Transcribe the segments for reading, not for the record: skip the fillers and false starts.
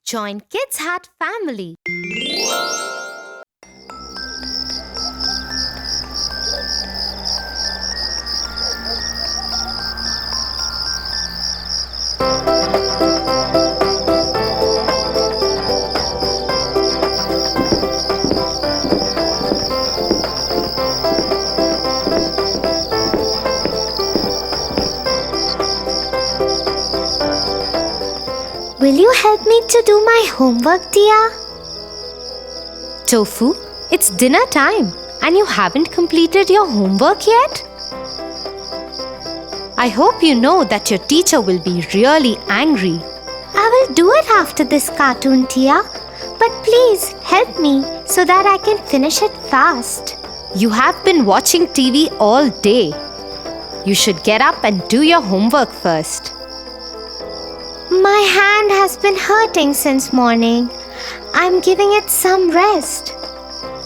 Join Kids Hat family. Will you help me to do my homework, Tia? Tofu, it's dinner time and you haven't completed your homework yet? I hope you know that your teacher will be really angry. I will do it after this cartoon, Tia. But please help me so that I can finish it fast. You have been watching TV all day. You should get up and do your homework first. My hand has been hurting since morning. I'm giving it some rest.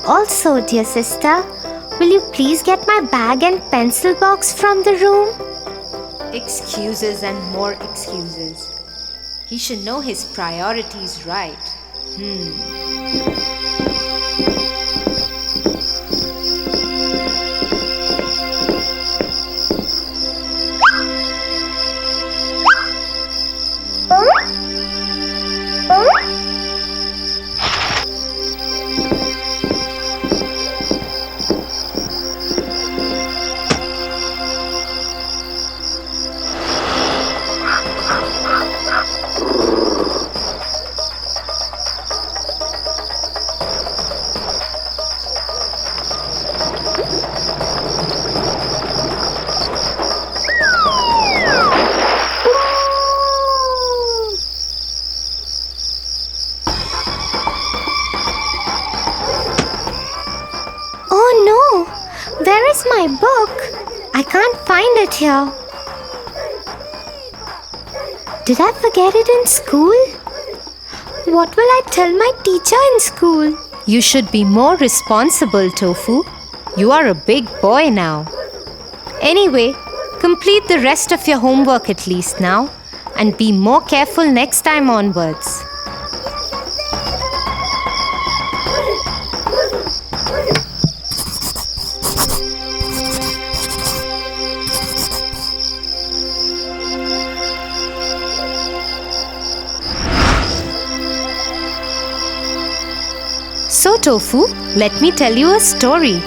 Also, dear sister, will you please get my bag and pencil box from the room? Excuses and more excuses. He should know his priorities right. Where is my book? I can't find it here. Did I forget it in school? What will I tell my teacher in school? You should be more responsible, Tofu. You are a big boy now. Anyway, complete the rest of your homework at least now and be more careful next time onwards. So, Tofu, let me tell you a story.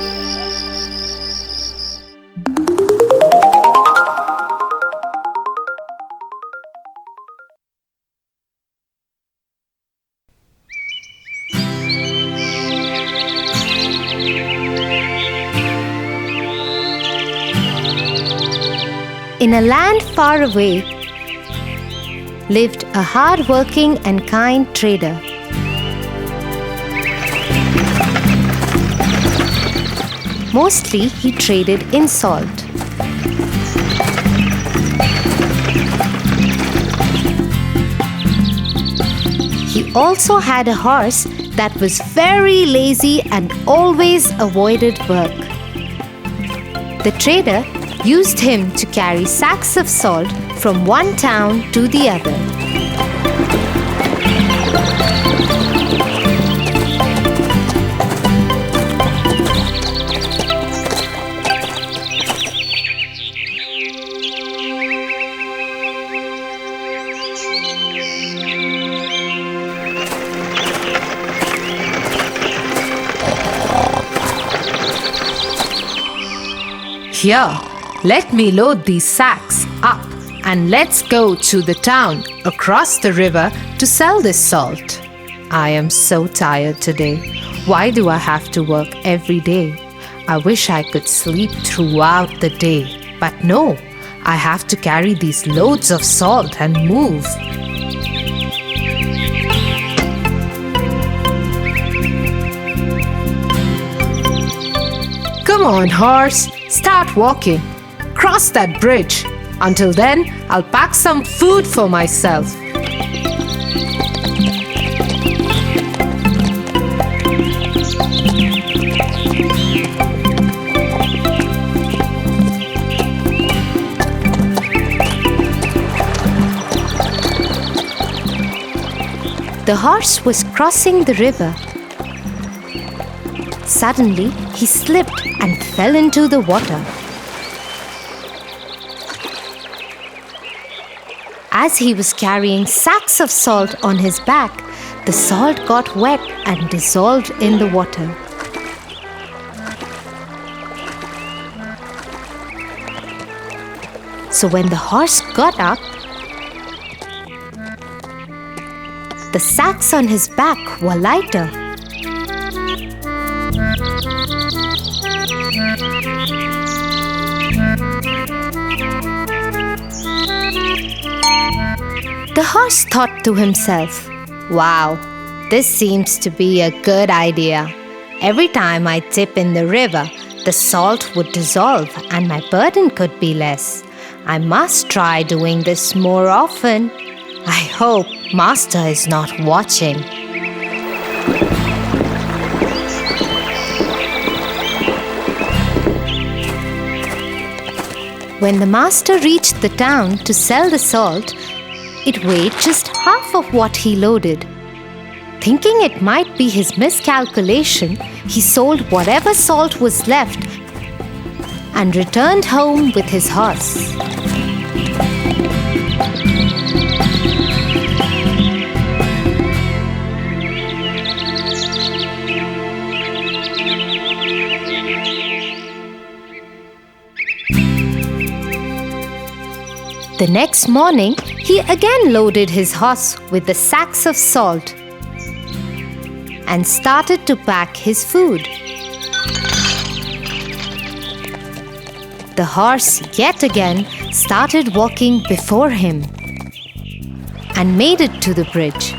In a land far away lived a hard-working and kind trader. Mostly, he traded in salt. He also had a horse that was very lazy and always avoided work. The trader used him to carry sacks of salt from one town to the other. Here, let me load these sacks up and let's go to the town across the river to sell this salt. I am so tired today. Why do I have to work every day? I wish I could sleep throughout the day. But no, I have to carry these loads of salt and move. Come on, horse. Start walking. Cross that bridge. Until then, I'll pack some food for myself. The horse was crossing the river. Suddenly, he slipped and fell into the water. As he was carrying sacks of salt on his back, the salt got wet and dissolved in the water. So when the horse got up, the sacks on his back were lighter. The horse thought to himself, "Wow, this seems to be a good idea. Every time I dip in the river, the salt would dissolve and my burden could be less. I must try doing this more often. I hope Master is not watching." When the master reached the town to sell the salt, it weighed just half of what he loaded. Thinking it might be his miscalculation, he sold whatever salt was left and returned home with his horse. The next morning, he again loaded his horse with the sacks of salt and started to pack his food. The horse yet again started walking before him and made it to the bridge.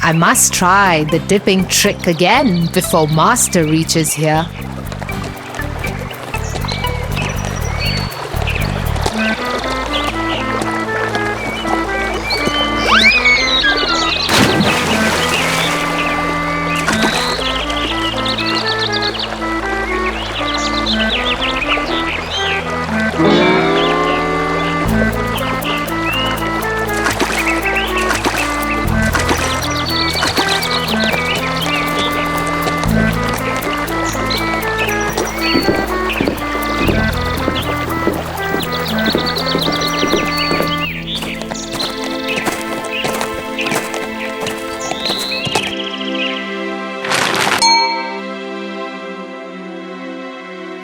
I must try the dipping trick again before Master reaches here.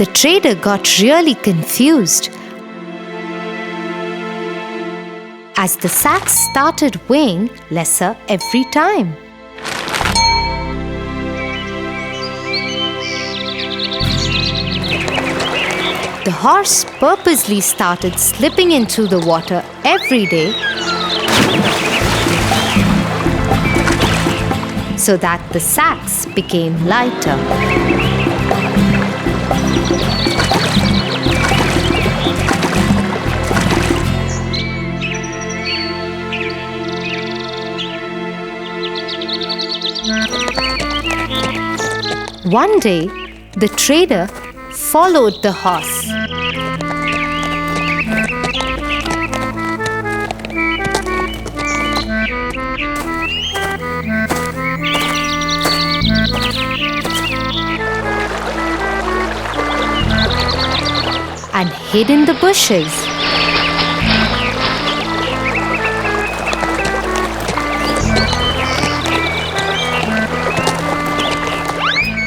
The trader got really confused as the sacks started weighing lesser every time. The horse purposely started slipping into the water every day so that the sacks became lighter. One day, the trader followed the horse. And hid in the bushes.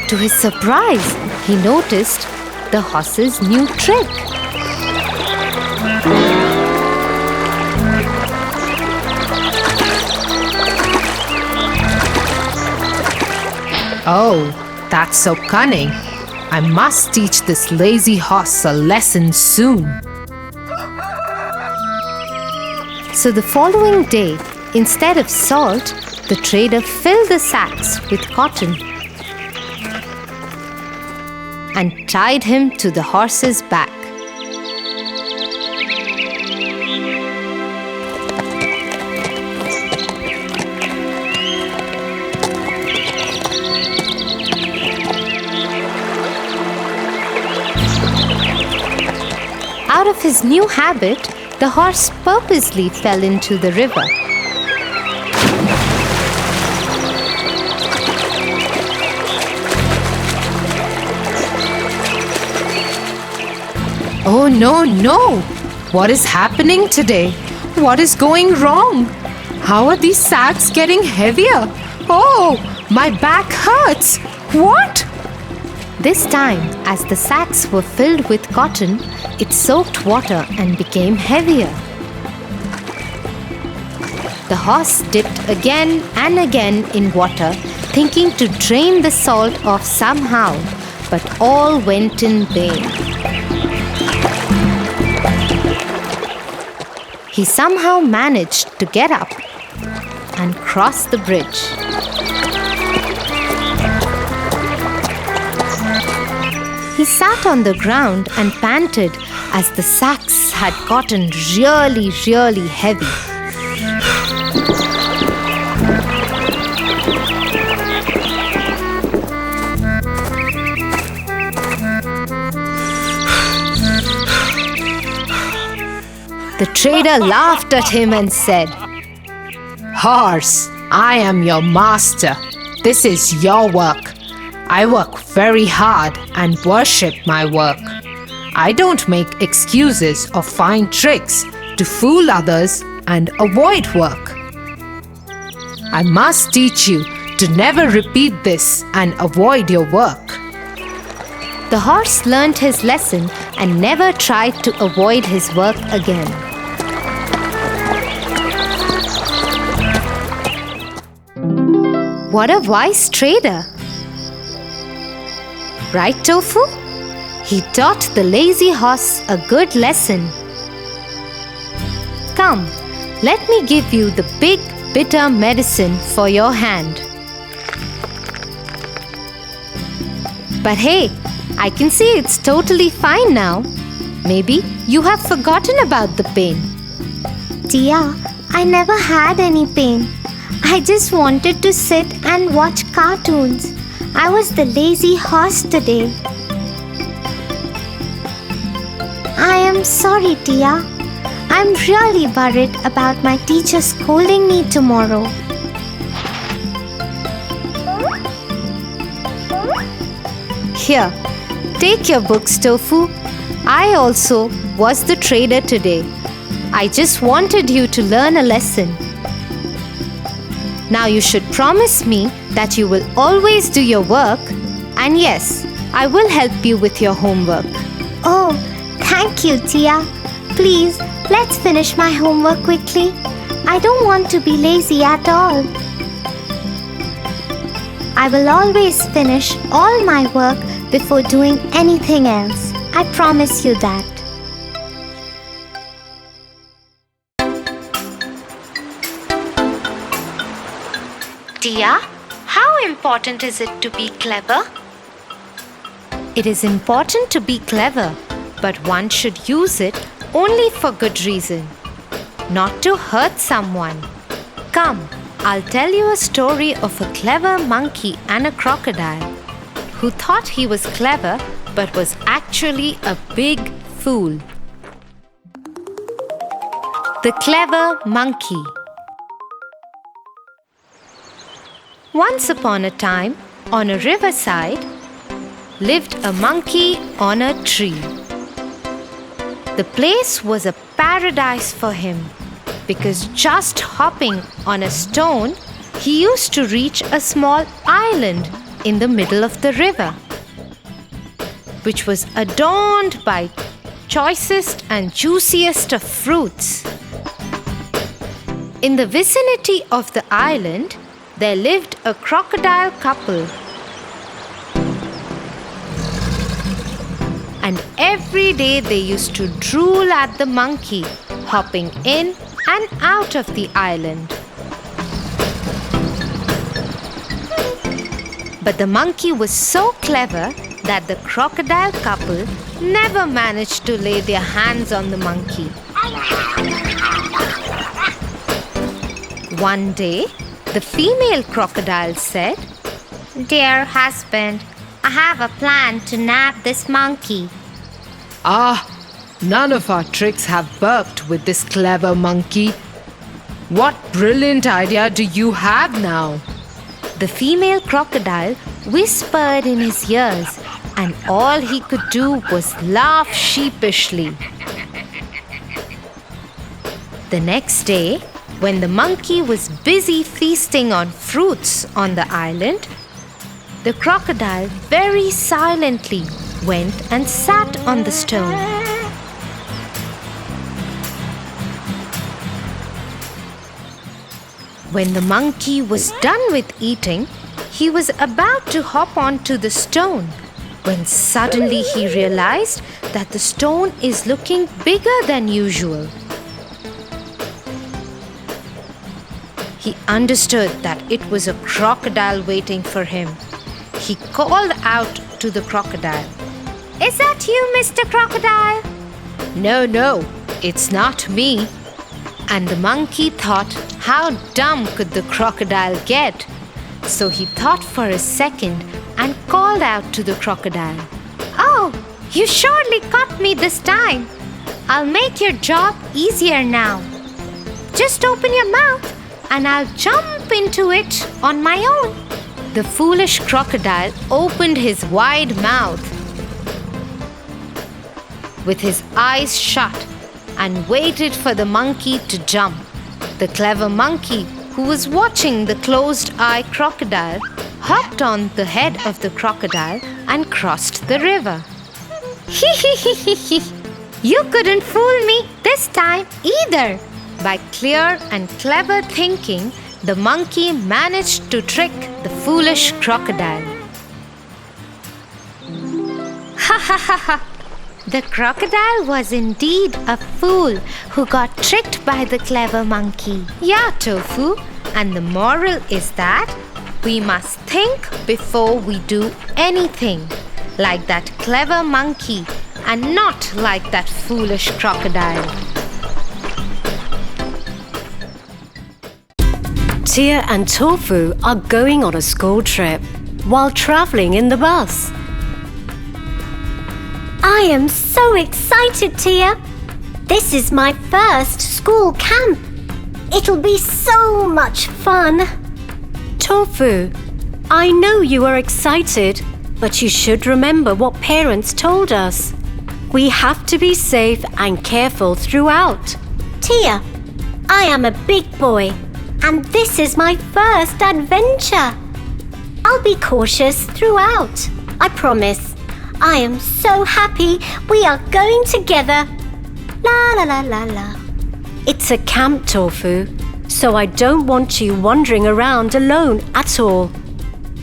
To his surprise, he noticed the horse's new trick. Oh, that's so cunning. I must teach this lazy horse a lesson soon. So the following day, instead of salt, the trader filled the sacks with cotton and tied him to the horse's back. Out of his new habit, the horse purposely fell into the river. Oh no, no! What is happening today? What is going wrong? How are these sacks getting heavier? Oh, my back hurts! What? This time, as the sacks were filled with cotton, it soaked water and became heavier. The horse dipped again and again in water, thinking to drain the salt off somehow, but all went in vain. He somehow managed to get up and cross the bridge. He sat on the ground and panted as the sacks had gotten really, really heavy. The trader laughed at him and said, Horse, I am your master. This is your work. I work very hard and worship my work. I don't make excuses or find tricks to fool others and avoid work. I must teach you to never repeat this and avoid your work. The horse learned his lesson and never tried to avoid his work again. What a wise trader! Right, Tofu? He taught the lazy horse a good lesson. Come, let me give you the big, bitter medicine for your hand. But hey, I can see it's totally fine now. Maybe you have forgotten about the pain. Tia, I never had any pain. I just wanted to sit and watch cartoons. I was the lazy horse today. I am sorry, Tia. I'm really worried about my teacher scolding me tomorrow. Here, take your books, Tofu. I also was the trader today. I just wanted you to learn a lesson. Now you should promise me that you will always do your work, and yes, I will help you with your homework. Oh, thank you, Tia. Please, let's finish my homework quickly. I don't want to be lazy at all. I will always finish all my work before doing anything else. I promise you that. Tia, how important is it to be clever? It is important to be clever, but one should use it only for good reason, not to hurt someone. Come, I'll tell you a story of a clever monkey and a crocodile who thought he was clever but was actually a big fool. The Clever Monkey. Once upon a time, on a riverside, lived a monkey on a tree. The place was a paradise for him because just hopping on a stone, he used to reach a small island in the middle of the river, which was adorned by choicest and juiciest of fruits. In the vicinity of the island, there lived a crocodile couple. And every day they used to drool at the monkey, hopping in and out of the island. But the monkey was so clever that the crocodile couple never managed to lay their hands on the monkey. One day, the female crocodile said, Dear husband, I have a plan to nab this monkey. Ah, none of our tricks have worked with this clever monkey. What brilliant idea do you have now? The female crocodile whispered in his ears and all he could do was laugh sheepishly. The next day, when the monkey was busy feasting on fruits on the island, the crocodile very silently went and sat on the stone. When the monkey was done with eating, he was about to hop onto the stone when suddenly he realized that the stone is looking bigger than usual. He understood that it was a crocodile waiting for him. He called out to the crocodile, Is that you, Mr. Crocodile? No, it's not me." And the monkey thought, how dumb could the crocodile get? So he thought for a second and called out to the crocodile, Oh, you surely caught me this time. I'll make your job easier now. Just open your mouth and I'll jump into it on my own. The foolish crocodile opened his wide mouth with his eyes shut and waited for the monkey to jump. The clever monkey, who was watching the closed-eye crocodile, hopped on the head of the crocodile and crossed the river. You couldn't fool me this time either. By clear and clever thinking, the monkey managed to trick the foolish crocodile. Ha ha ha ha! The crocodile was indeed a fool who got tricked by the clever monkey. Yeah, Tofu, and the moral is that we must think before we do anything, like that clever monkey and not like that foolish crocodile. Tia and Tofu are going on a school trip while traveling in the bus. I am so excited, Tia. This is my first school camp. It'll be so much fun. Tofu, I know you are excited, but you should remember what parents told us. We have to be safe and careful throughout. Tia, I am a big boy, and this is my first adventure. I'll be cautious throughout, I promise. I am so happy we are going together. La la la la la. It's a camp, Tofu, so I don't want you wandering around alone at all.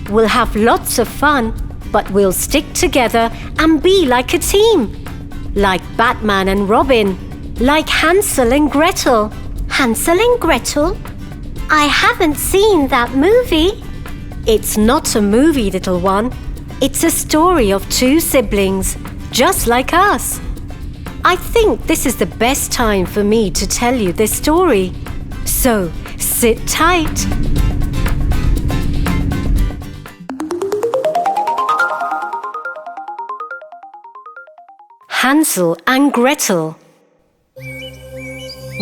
We'll have lots of fun, but we'll stick together and be like a team. Like Batman and Robin, like Hansel and Gretel. Hansel and Gretel? I haven't seen that movie. It's not a movie, little one. It's a story of two siblings, just like us. I think this is the best time for me to tell you this story. So, sit tight. Hansel and Gretel.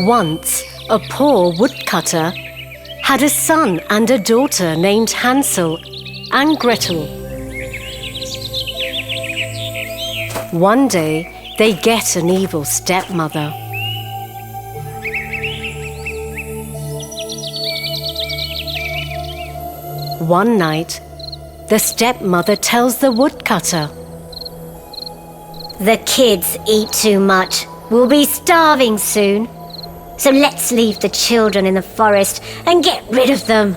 Once, a poor woodcutter had a son and a daughter named Hansel and Gretel. One day, they get an evil stepmother. One night, the stepmother tells the woodcutter, The kids eat too much. We'll be starving soon. So let's leave the children in the forest and get rid of them.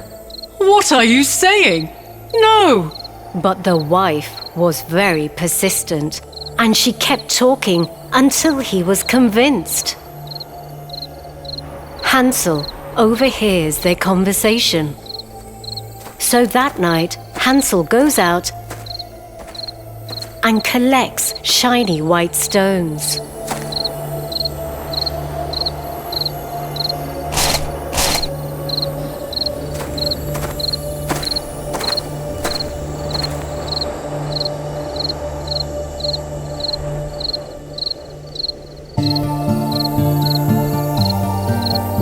What are you saying? No! But the wife was very persistent, and she kept talking until he was convinced. Hansel overhears their conversation. So that night, Hansel goes out and collects shiny white stones.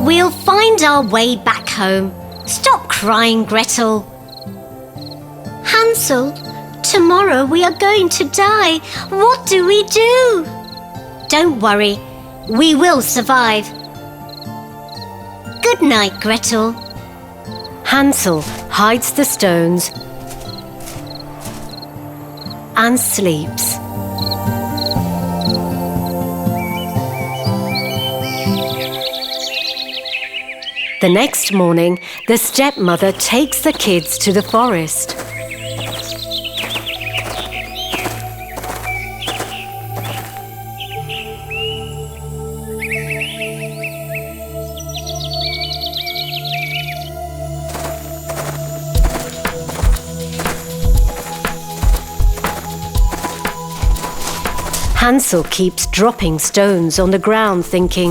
We'll find our way back home. Stop crying, Gretel. Hansel, Tomorrow we are going to die. What do we do? Don't worry, we will survive. Good night, Gretel. Hansel hides the stones and sleeps. The next morning, the stepmother takes the kids to the forest. Hansel keeps dropping stones on the ground, thinking,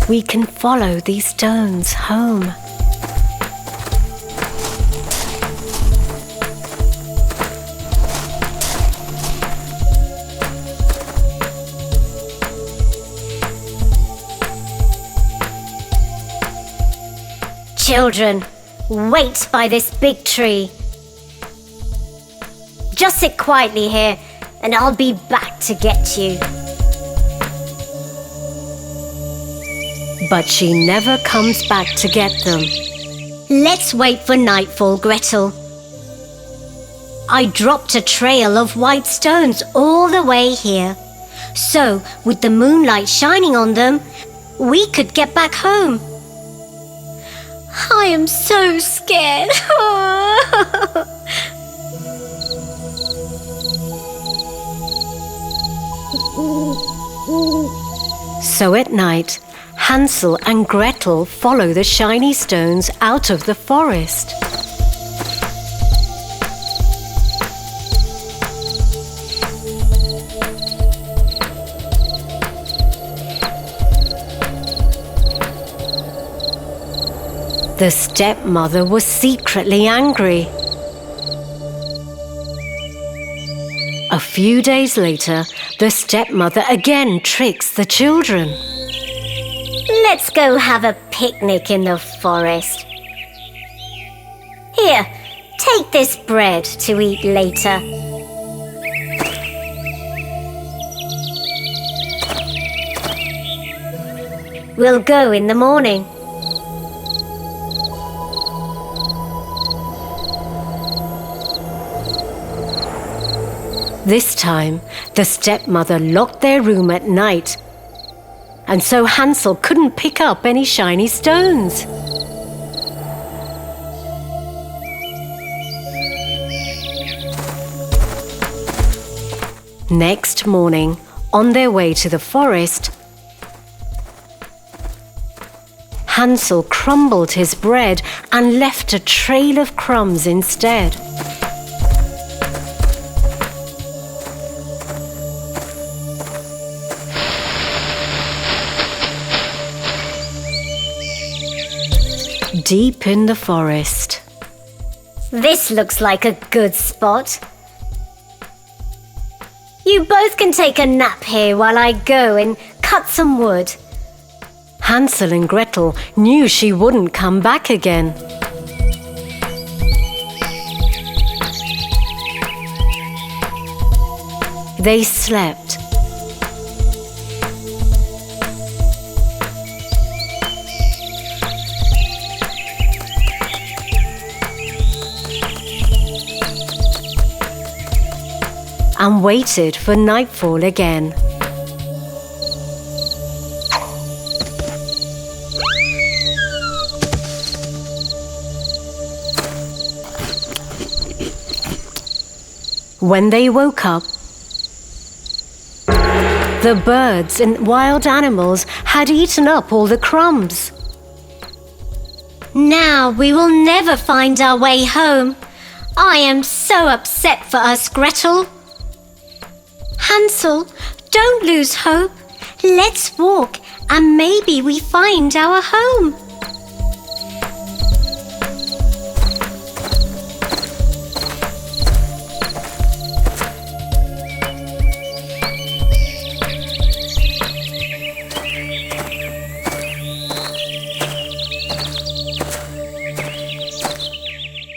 we can follow these stones home. Children, wait by this big tree. Just sit quietly here, and I'll be back to get you. But she never comes back to get them. Let's wait for nightfall, Gretel. I dropped a trail of white stones all the way here. So, with the moonlight shining on them, we could get back home. I am so scared. So at night, Hansel and Gretel follow the shiny stones out of the forest. The stepmother was secretly angry. A few days later, the stepmother again tricks the children. Let's go have a picnic in the forest. Here, take this bread to eat later. We'll go in the morning. This time, the stepmother locked their room at night, and so Hansel couldn't pick up any shiny stones. Next morning, on their way to the forest, Hansel crumbled his bread and left a trail of crumbs instead. Deep in the forest. This looks like a good spot. You both can take a nap here while I go and cut some wood. Hansel and Gretel knew she wouldn't come back again. They slept. And waited for nightfall again. When they woke up, the birds and wild animals had eaten up all the crumbs. Now we will never find our way home. I am so upset for us, Gretel. Hansel, don't lose hope. Let's walk and maybe we find our home.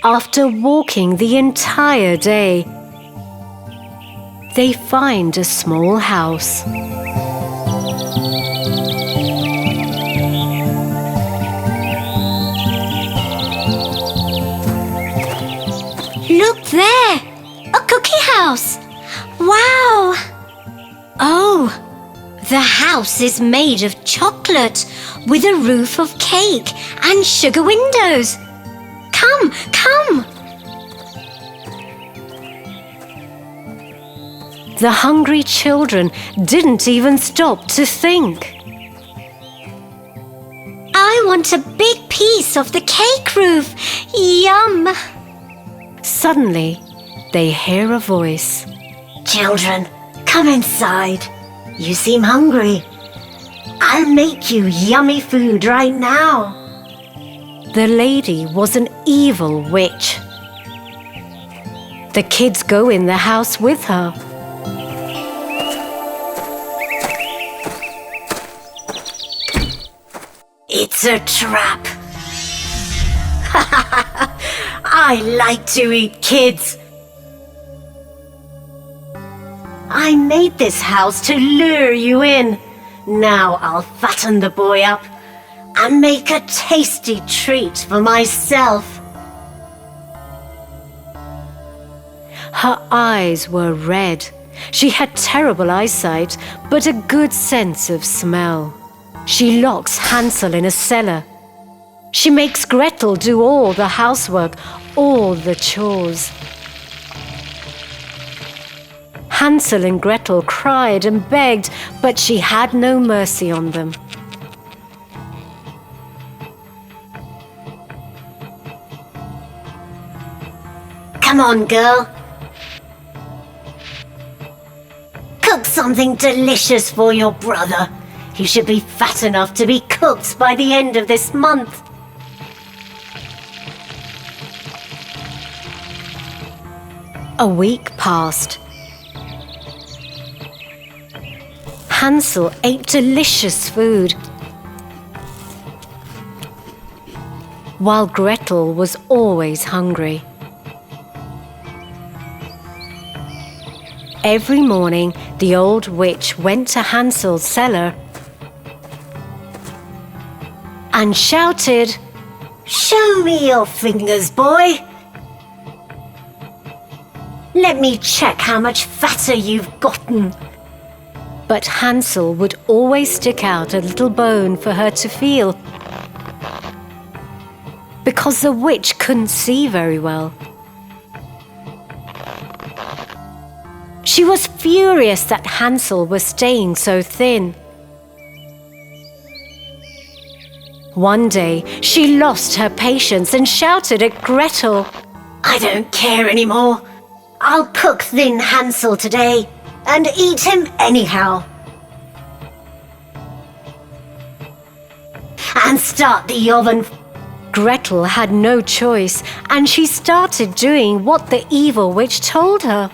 After walking the entire day, they find a small house. Look there! A cookie house! Wow! Oh, the house is made of chocolate with a roof of cake and sugar windows. Come, come! The hungry children didn't even stop to think. I want a big piece of the cake roof. Yum! Suddenly, they hear a voice. Children, come inside. You seem hungry. I'll make you yummy food right now. The lady was an evil witch. The kids go in the house with her. It's a trap. I like to eat kids. I made this house to lure you in. Now I'll fatten the boy up and make a tasty treat for myself. Her eyes were red. She had terrible eyesight, but a good sense of smell. She locks Hansel in a cellar. She makes Gretel do all the housework, all the chores. Hansel and Gretel cried and begged, but she had no mercy on them. Come on, girl. Cook something delicious for your brother. He should be fat enough to be cooked by the end of this month. A week passed. Hansel ate delicious food, while Gretel was always hungry. Every morning, the old witch went to Hansel's cellar and shouted, Show me your fingers, boy. Let me check how much fatter you've gotten. but Hansel would always stick out a little bone for her to feel, because the witch couldn't see very well. She was furious that Hansel was staying so thin. One day, she lost her patience and shouted at Gretel, I don't care anymore. I'll cook thin Hansel today and eat him anyhow. And start the oven. Gretel had no choice, and she started doing what the evil witch told her.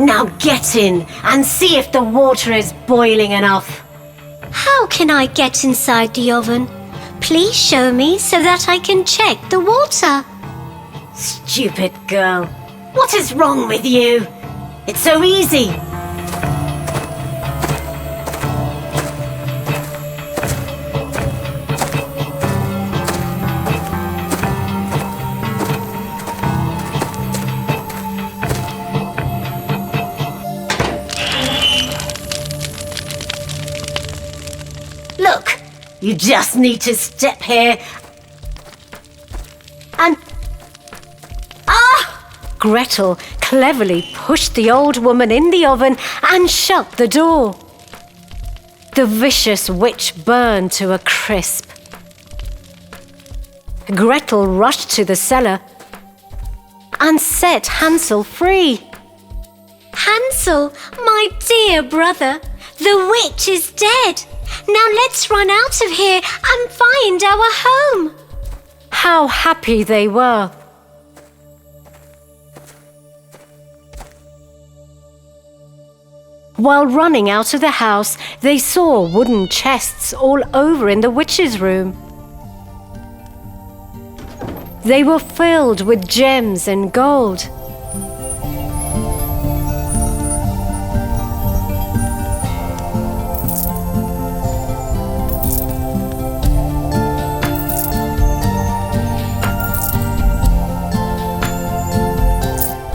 Now get in and see if the water is boiling enough. How can I get inside the oven? Please show me so that I can check the water. Stupid girl. What is wrong with you? It's so easy. Look, you just need to step here and... Gretel cleverly pushed the old woman in the oven and shut the door. The vicious witch burned to a crisp. Gretel rushed to the cellar and set Hansel free. Hansel, my dear brother, the witch is dead. Now let's run out of here and find our home. How happy they were. While running out of the house, they saw wooden chests all over in the witch's room. They were filled with gems and gold.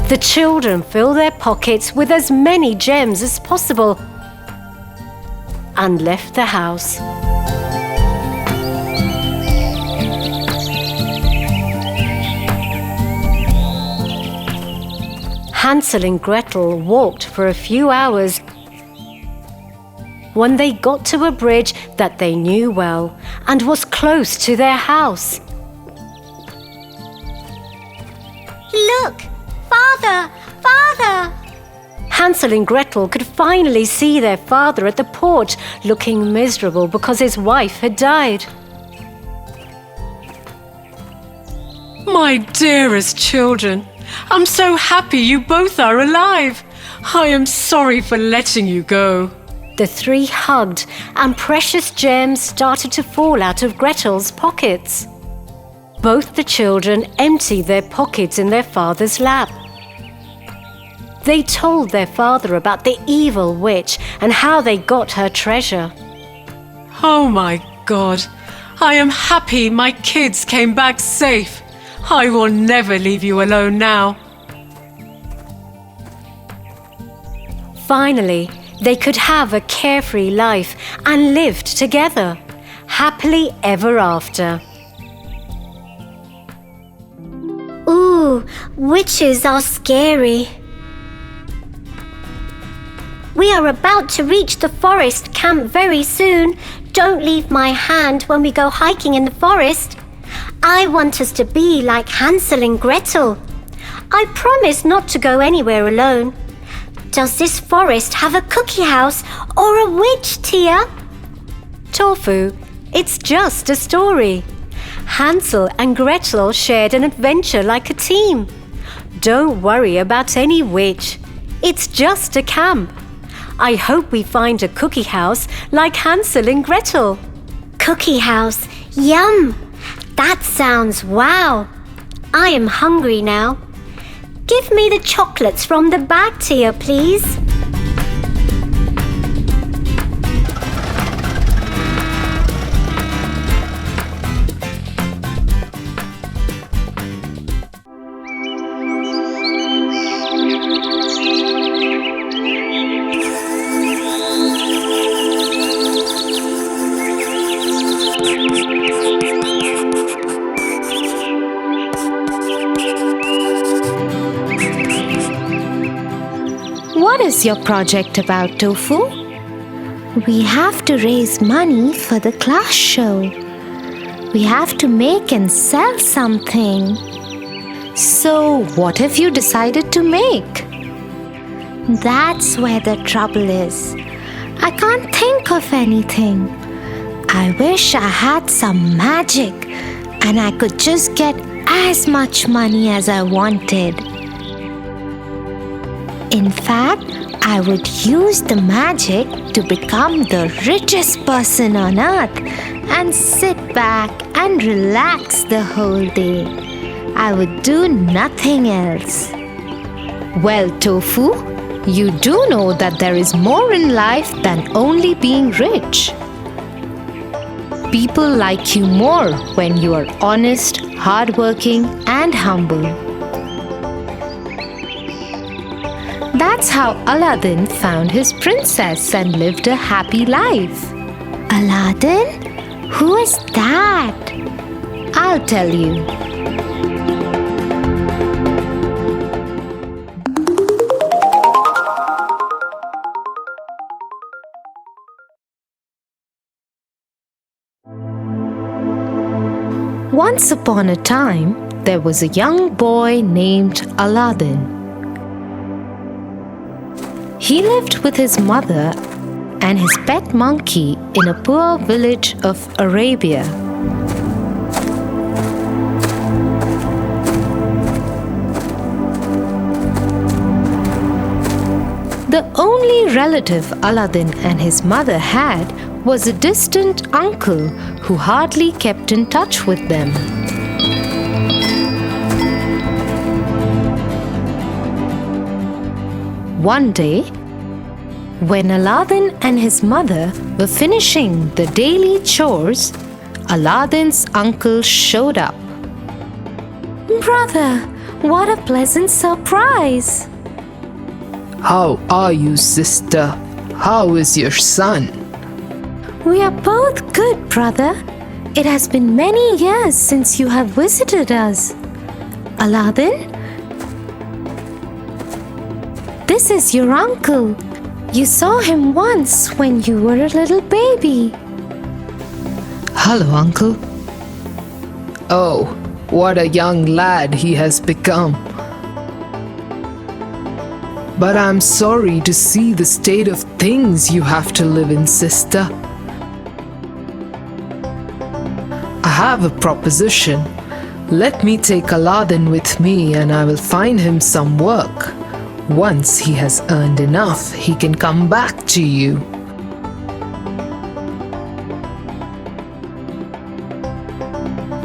The children filled their pockets with as many gems as possible and left the house. Hansel and Gretel walked for a few hours when they got to a bridge that they knew well and was close to their house. Look! Father! Father! Hansel and Gretel could finally see their father at the porch, looking miserable because his wife had died. My dearest children, I'm so happy you both are alive. I am sorry for letting you go. The three hugged, and precious gems started to fall out of Gretel's pockets. Both the children emptied their pockets in their father's lap. They told their father about the evil witch and how they got her treasure. Oh my God, I am happy my kids came back safe. I will never leave you alone now. Finally, they could have a carefree life and lived together, happily ever after. Ooh, witches are scary. We are about to reach the forest camp very soon. Don't leave my hand when we go hiking in the forest. I want us to be like Hansel and Gretel. I promise not to go anywhere alone. Does this forest have a cookie house or a witch, Tia? Tofu, it's just a story. Hansel and Gretel shared an adventure like a team. Don't worry about any witch. It's just a camp. I hope we find a cookie house like Hansel and Gretel. Cookie house, yum! That sounds wow! I am hungry now. Give me the chocolates from the bag, Tia, please. What is your project about, Tofu? We have to raise money for the class show. We have to make and sell something. So, what have you decided to make? That's where the trouble is. I can't think of anything. I wish I had some magic and I could just get as much money as I wanted. In fact, I would use the magic to become the richest person on earth and sit back and relax the whole day. I would do nothing else. Well, Tofu, you do know that there is more in life than only being rich. People like you more when you are honest, hardworking, and humble. That's how Aladdin found his princess and lived a happy life. Aladdin? Who is that? I'll tell you. Once upon a time, there was a young boy named Aladdin. He lived with his mother and his pet monkey in a poor village of Arabia. The only relative Aladdin and his mother had was a distant uncle who hardly kept in touch with them. One day, when Aladdin and his mother were finishing the daily chores, Aladdin's uncle showed up. Brother, what a pleasant surprise! How are you, sister? How is your son? We are both good, brother. It has been many years since you have visited us. Aladdin, this is your uncle. You saw him once when you were a little baby. Hello, uncle. Oh, what a young lad he has become. But I'm sorry to see the state of things you have to live in, sister. I have a proposition. Let me take Aladdin with me and I will find him some work. Once he has earned enough, he can come back to you.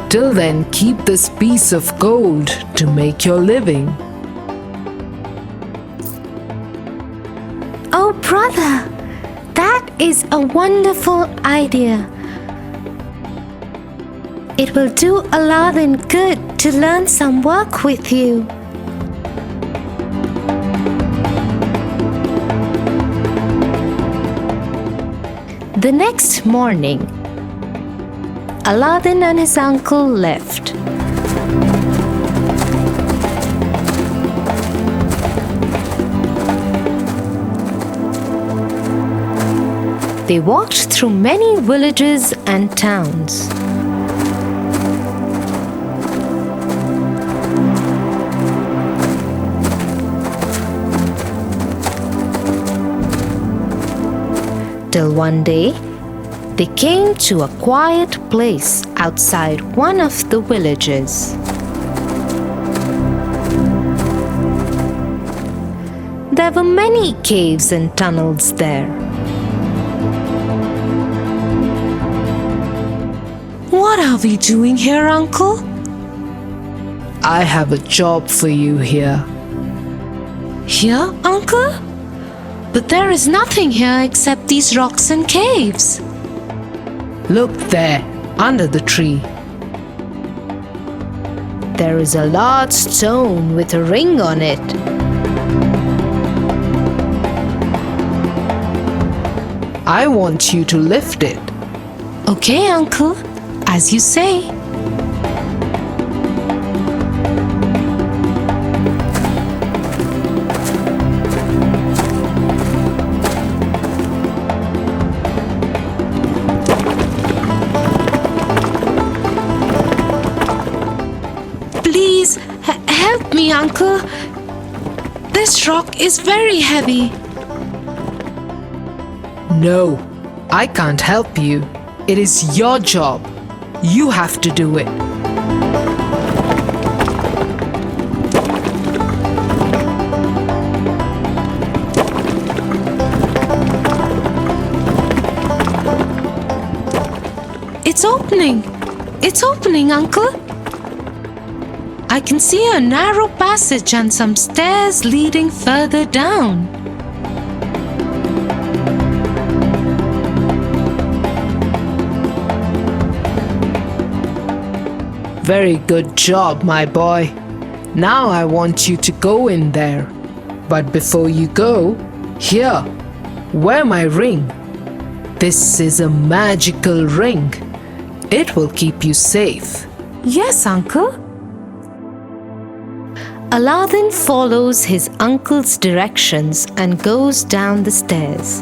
Till then, keep this piece of gold to make your living. Oh, brother, that is a wonderful idea. It will do Aladdin good to learn some work with you. The next morning, Aladdin and his uncle left. They walked through many villages and towns. Till one day, they came to a quiet place outside one of the villages. There were many caves and tunnels there. What are we doing here, uncle? I have a job for you here. Here, uncle? But there is nothing here except these rocks and caves. Look there, under the tree. There is a large stone with a ring on it. I want you to lift it. Okay, uncle, as you say. Please help me, uncle. This rock is very heavy. No, I can't help you. It is your job. You have to do it. It's opening. It's opening, uncle. I can see a narrow passage and some stairs leading further down. Very good job, my boy. Now I want you to go in there. But before you go, here, wear my ring. This is a magical ring. It will keep you safe. Yes, uncle. Aladdin follows his uncle's directions and goes down the stairs.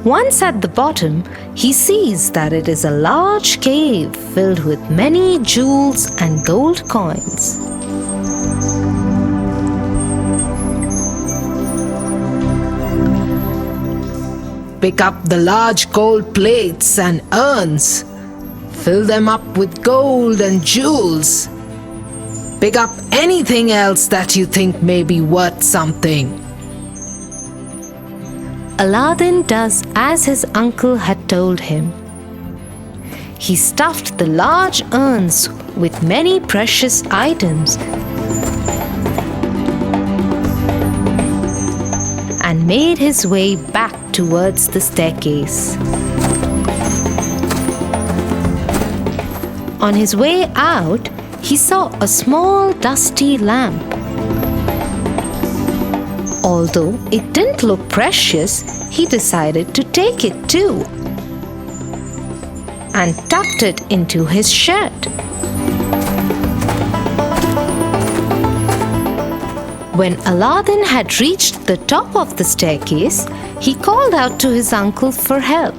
Once at the bottom, he sees that it is a large cave filled with many jewels and gold coins. Pick up the large gold plates and urns. Fill them up with gold and jewels. Pick up anything else that you think may be worth something. Aladdin does as his uncle had told him. He stuffed the large urns with many precious items and made his way back towards the staircase. On his way out, he saw a small dusty lamp. Although it didn't look precious, he decided to take it too and tucked it into his shirt. When Aladdin had reached the top of the staircase, he called out to his uncle for help.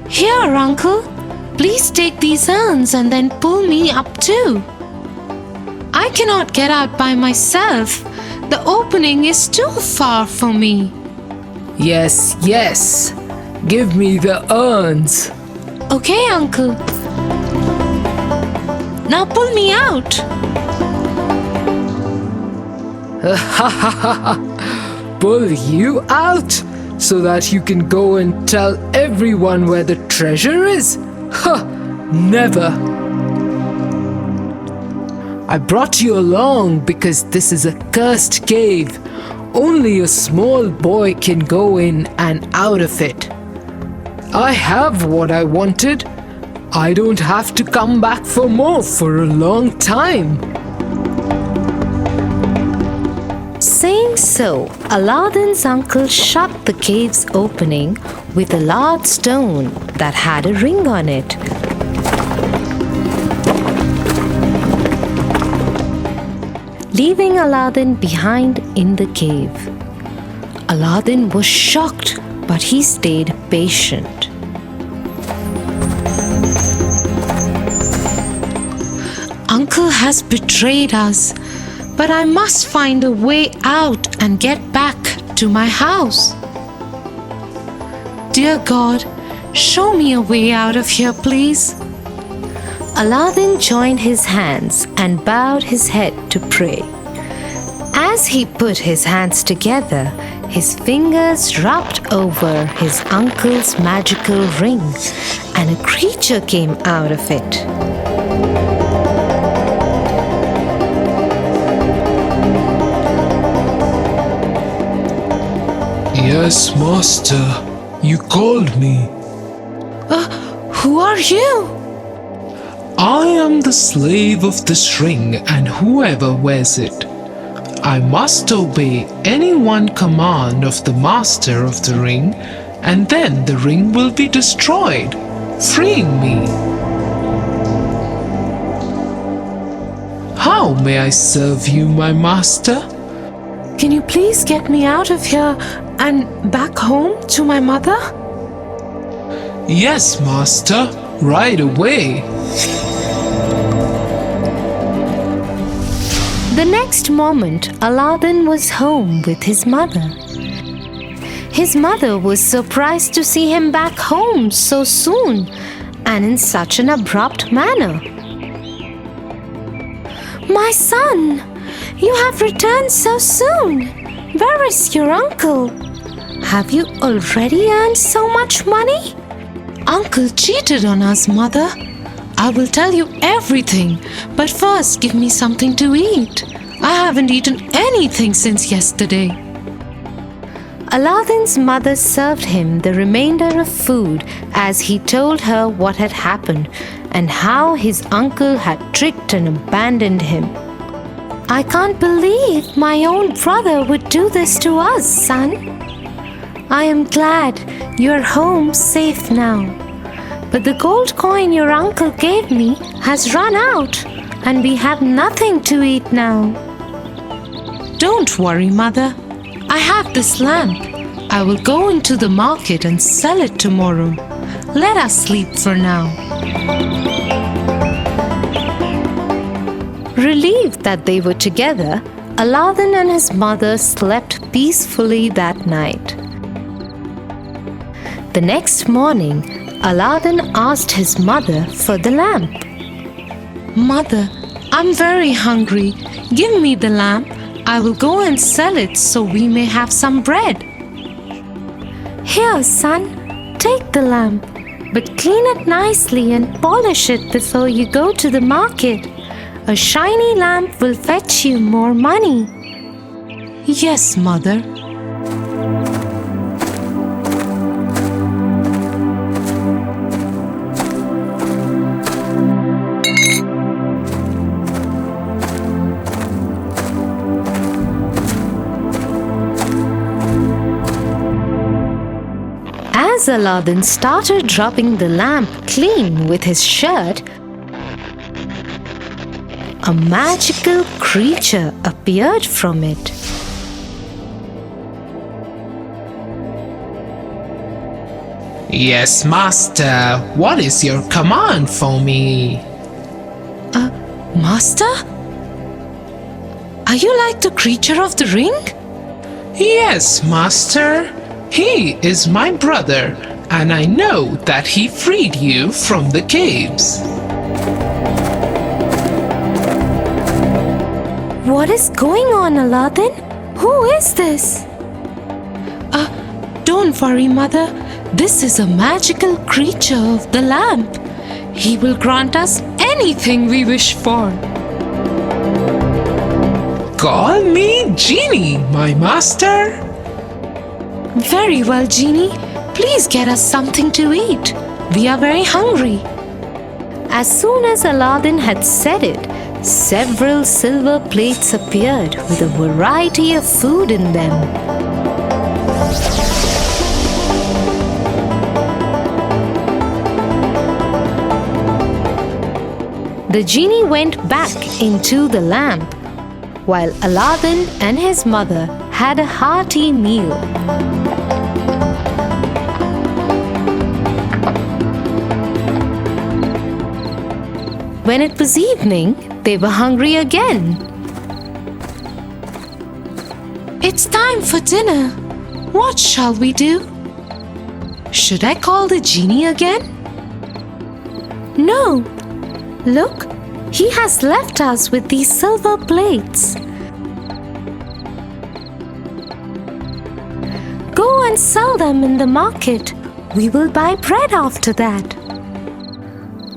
Here, uncle. Please take these urns and then pull me up too. I cannot get out by myself. The opening is too far for me. Yes, yes. Give me the urns. Okay, uncle. Now pull me out. Pull you out so that you can go and tell everyone where the treasure is? Huh, never. I brought you along because this is a cursed cave. Only a small boy can go in and out of it. I have what I wanted. I don't have to come back for more for a long time. Saying so, Aladdin's uncle shut the cave's opening with a large stone that had a ring on it. Leaving Aladdin behind in the cave. Aladdin was shocked, but he stayed patient. Uncle has betrayed us, but I must find a way out and get back to my house. Dear God, show me a way out of here, please. Aladdin joined his hands and bowed his head to pray. As he put his hands together, his fingers rubbed over his uncle's magical ring, and a creature came out of it. Yes, Master. You called me. Who are you? I am the slave of this ring and whoever wears it. I must obey any one command of the master of the ring, and then the ring will be destroyed, freeing me. How may I serve you, my master? Can you please get me out of here and back home to my mother? Yes, master, right away. The next moment, Aladdin was home with his mother. His mother was surprised to see him back home so soon and in such an abrupt manner. "My son, you have returned so soon. Where is your uncle? Have you already earned so much money?" Uncle cheated on us, Mother. I will tell you everything, but first give me something to eat. I haven't eaten anything since yesterday. Aladdin's mother served him the remainder of food as he told her what had happened and how his uncle had tricked and abandoned him. "I can't believe my own brother would do this to us, son. I am glad you're home safe now. But the gold coin your uncle gave me has run out, and we have nothing to eat now." Don't worry, Mother. I have this lamp. I will go into the market and sell it tomorrow. Let us sleep for now. Relieved that they were together, Aladdin and his mother slept peacefully that night. The next morning, Aladdin asked his mother for the lamp. Mother, I'm very hungry. Give me the lamp. I will go and sell it so we may have some bread. Here, son, take the lamp, but clean it nicely and polish it before you go to the market. A shiny lamp will fetch you more money. Yes, Mother. As Aladdin started rubbing the lamp clean with his shirt, a magical creature appeared from it. Yes, master. What is your command for me? Master? Are you like the creature of the ring? Yes, master. He is my brother, and I know that he freed you from the caves. What is going on, Aladdin? Who is this? Don't worry, Mother. This is a magical creature of the lamp. He will grant us anything we wish for. Call me Genie, my master. Very well, Genie. Please get us something to eat. We are very hungry. As soon as Aladdin had said it, several silver plates appeared with a variety of food in them. The genie went back into the lamp, while Aladdin and his mother had a hearty meal. When it was evening, they were hungry again. It's time for dinner. What shall we do? Should I call the genie again? No. Look, he has left us with these silver plates. Go and sell them in the market. We will buy bread after that.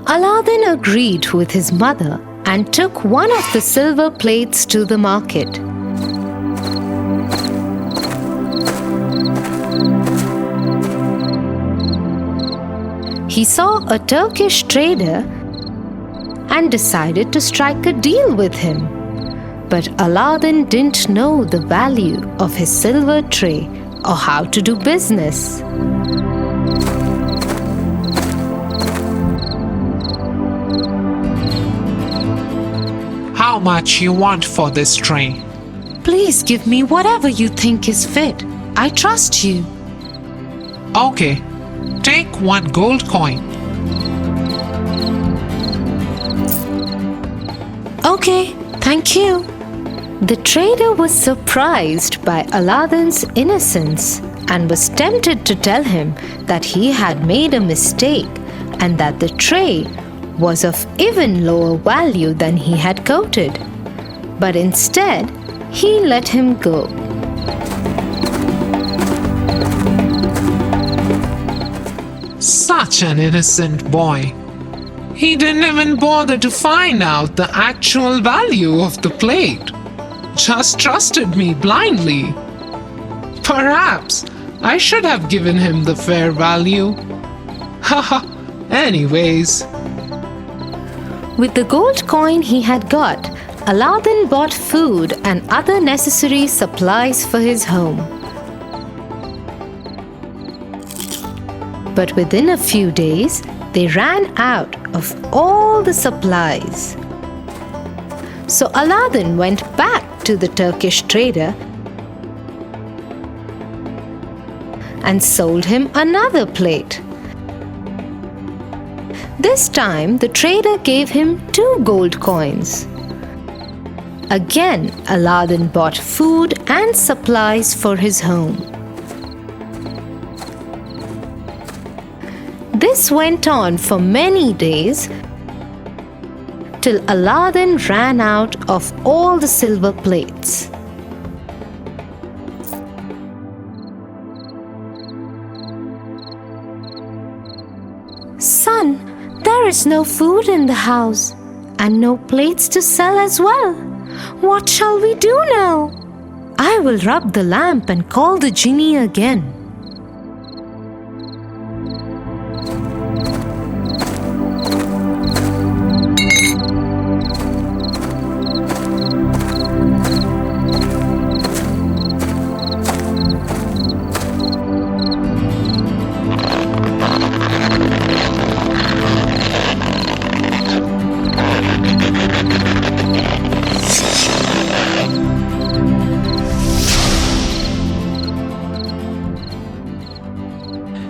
Aladdin agreed with his mother and took one of the silver plates to the market. He saw a Turkish trader and decided to strike a deal with him. But Aladdin didn't know the value of his silver tray or how to do business. How much you want for this tray? Please give me whatever you think is fit. I trust you. Okay, take 1 gold coin. Okay, thank you. The trader was surprised by Aladdin's innocence and was tempted to tell him that he had made a mistake and that the tray was of even lower value than he had quoted. But instead, he let him go. Such an innocent boy. He didn't even bother to find out the actual value of the plate. Just trusted me blindly. Perhaps I should have given him the fair value. Haha, anyways. With the gold coin he had got, Aladdin bought food and other necessary supplies for his home. But within a few days, they ran out of all the supplies. So Aladdin went back to the Turkish trader and sold him another plate. This time, the trader gave him 2 gold coins. Again, Aladdin bought food and supplies for his home. This went on for many days till Aladdin ran out of all the silver plates. Son, there is no food in the house and no plates to sell as well. What shall we do now? I will rub the lamp and call the genie again.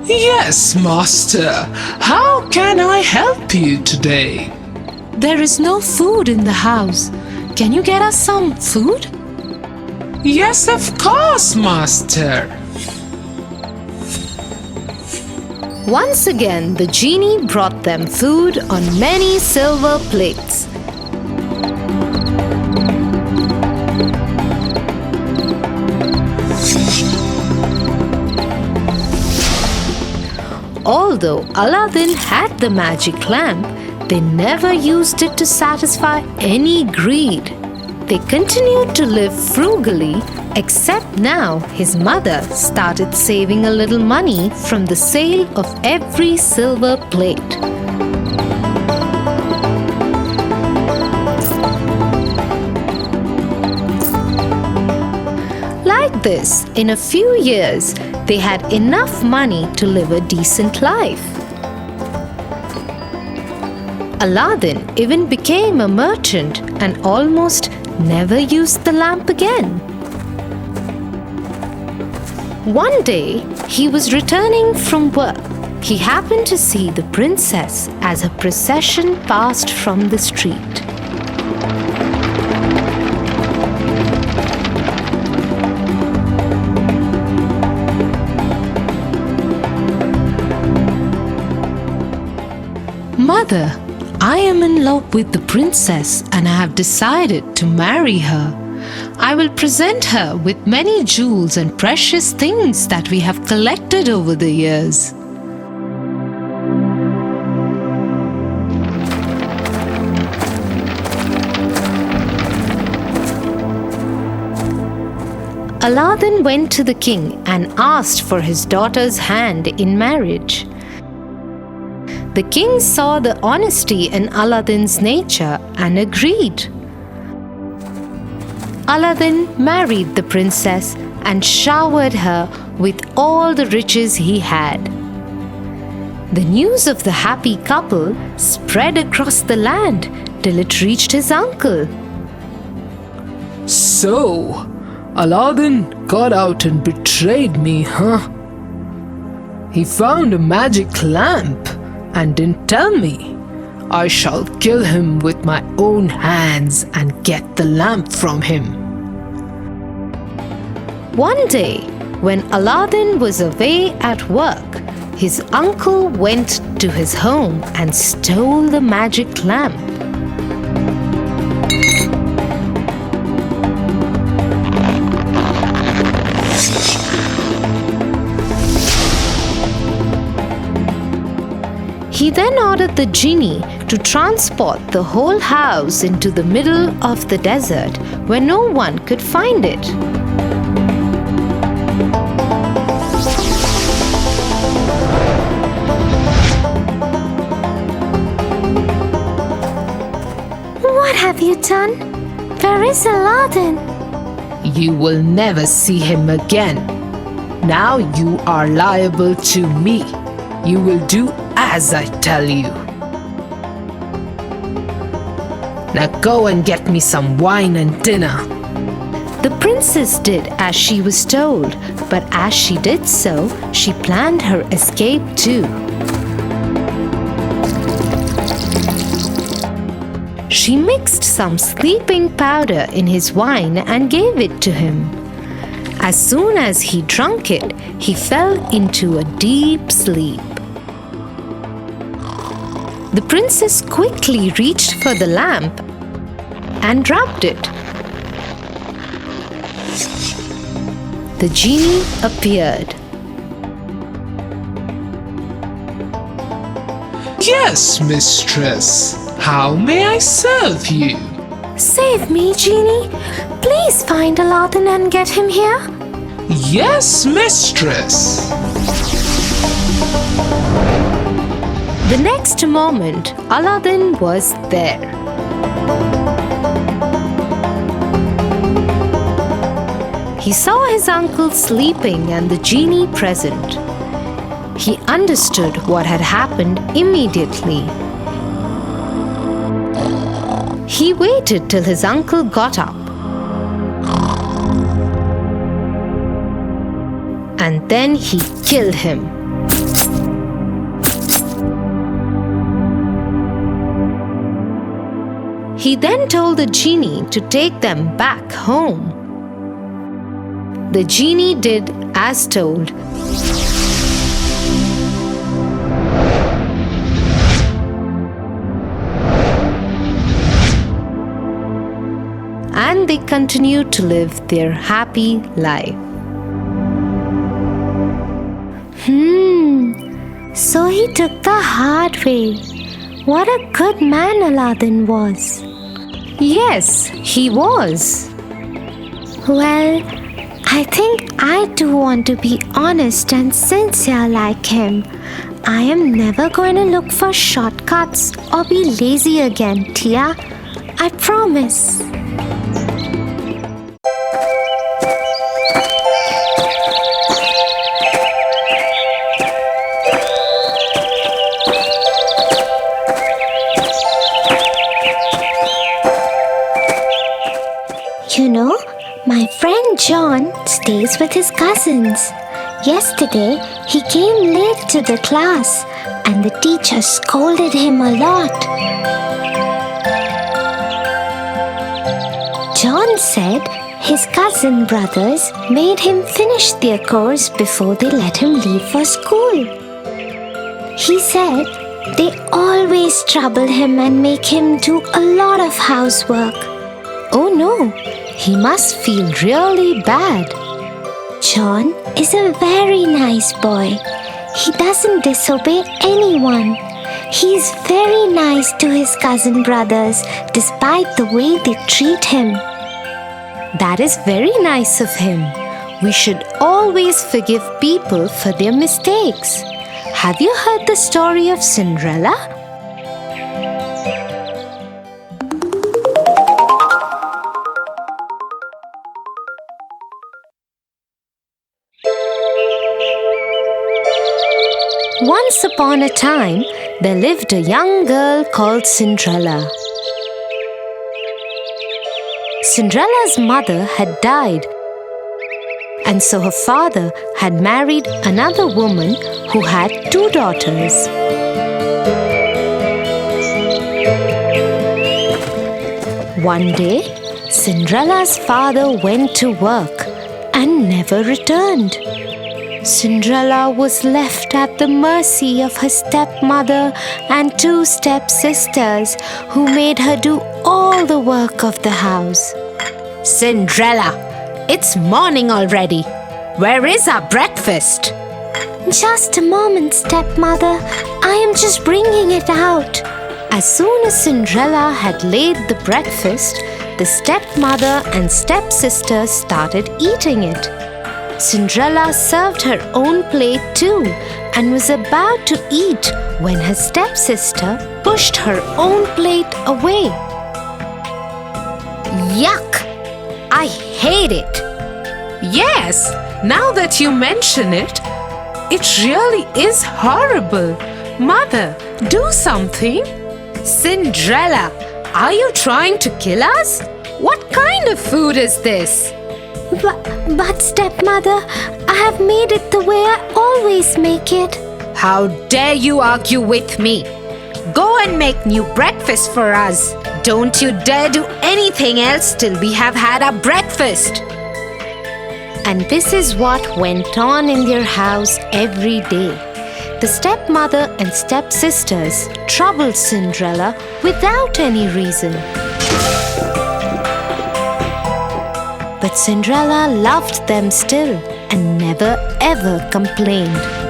Yes, master. How can I help you today? There is no food in the house. Can you get us some food? Yes, of course, master. Once again, the genie brought them food on many silver plates. Although Aladdin had the magic lamp, they never used it to satisfy any greed. They continued to live frugally, except now his mother started saving a little money from the sale of every silver plate. Like this, in a few years, they had enough money to live a decent life. Aladdin even became a merchant and almost never used the lamp again. One day, he was returning from work. He happened to see the princess as her procession passed from the street. Mother, I am in love with the princess and I have decided to marry her. I will present her with many jewels and precious things that we have collected over the years. Aladdin went to the king and asked for his daughter's hand in marriage. The king saw the honesty in Aladdin's nature and agreed. Aladdin married the princess and showered her with all the riches he had. The news of the happy couple spread across the land till it reached his uncle. So, Aladdin got out and betrayed me, huh? He found a magic lamp and didn't tell me. I shall kill him with my own hands and get the lamp from him. One day, when Aladdin was away at work, his uncle went to his home and stole the magic lamp. He then ordered the genie to transport the whole house into the middle of the desert where no one could find it. What have you done? Where is Aladdin? You will never see him again. Now you are liable to me. You will do as I tell you. Now go and get me some wine and dinner. The princess did as she was told, but as she did so, she planned her escape too. She mixed some sleeping powder in his wine and gave it to him. As soon as he drank it, he fell into a deep sleep. The princess quickly reached for the lamp and rubbed it. The genie appeared. Yes, mistress. How may I serve you? Save me, Genie. Please find Aladdin and get him here. Yes, mistress. The next moment, Aladdin was there. He saw his uncle sleeping and the genie present. He understood what had happened immediately. He waited till his uncle got up. And then he killed him. He then told the genie to take them back home. The genie did as told. And they continued to live their happy life. So he took the hard way. What a good man Aladdin was. Yes, he was. Well, I think I do want to be honest and sincere like him. I am never going to look for shortcuts or be lazy again, Tia. I promise. You know, my friend John stays with his cousins. Yesterday, he came late to the class and the teacher scolded him a lot. John said his cousin brothers made him finish their course before they let him leave for school. He said they always trouble him and make him do a lot of housework. Oh no, he must feel really bad. John is a very nice boy. He doesn't disobey anyone. He's very nice to his cousin brothers despite the way they treat him. That is very nice of him. We should always forgive people for their mistakes. Have you heard the story of Cinderella? Once upon a time, there lived a young girl called Cinderella. Cinderella's mother had died, and so her father had married another woman who had 2 daughters. One day, Cinderella's father went to work and never returned. Cinderella was left at the mercy of her stepmother and 2 stepsisters who made her do all the work of the house. Cinderella, it's morning already. Where is our breakfast? Just a moment, stepmother. I am just bringing it out. As soon as Cinderella had laid the breakfast, the stepmother and stepsister started eating it. Cinderella served her own plate too and was about to eat when her stepsister pushed her own plate away. Yuck! I hate it! Yes, now that you mention it, it really is horrible. Mother, do something! Cinderella, are you trying to kill us? What kind of food is this? But stepmother, I have made it the way I always make it. How dare you argue with me? Go and make new breakfast for us. Don't you dare do anything else till we have had our breakfast. And this is what went on in their house every day. The stepmother and stepsisters troubled Cinderella without any reason. But Cinderella loved them still and never ever complained.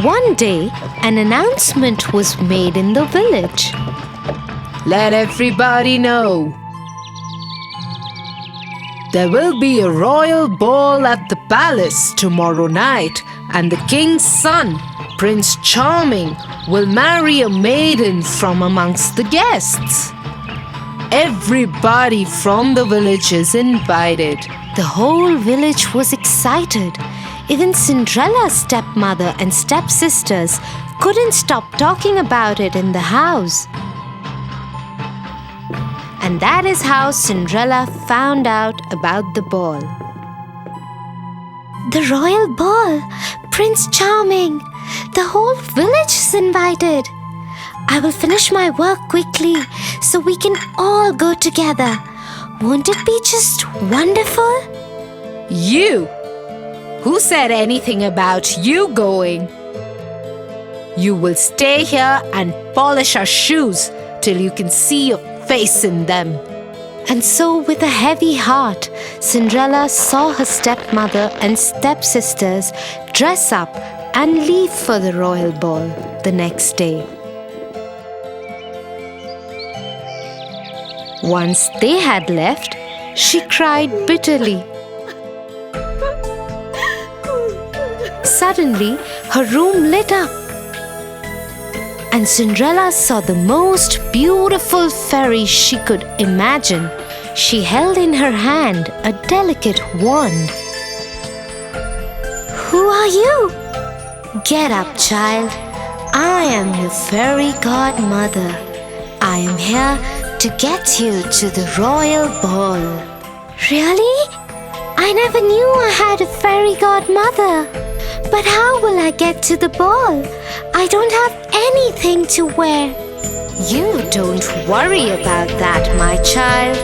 One day, an announcement was made in the village. Let everybody know. There will be a royal ball at the palace tomorrow night, and the king's son, Prince Charming, will marry a maiden from amongst the guests. Everybody from the village is invited. The whole village was excited. Even Cinderella's stepmother and stepsisters couldn't stop talking about it in the house. And that is how Cinderella found out about the ball. The royal ball! Prince Charming! The whole village is invited. I will finish my work quickly so we can all go together. Won't it be just wonderful? You! Who said anything about you going? You will stay here and polish our shoes till you can see your face in them. And so, with a heavy heart, Cinderella saw her stepmother and stepsisters dress up and leave for the royal ball the next day. Once they had left, she cried bitterly. Suddenly, her room lit up, and Cinderella saw the most beautiful fairy she could imagine. She held in her hand a delicate wand. Who are you? Get up, child. I am your fairy godmother. I am here to get you to the royal ball. Really? I never knew I had a fairy godmother. But how will I get to the ball? I don't have anything to wear. You don't worry about that, my child.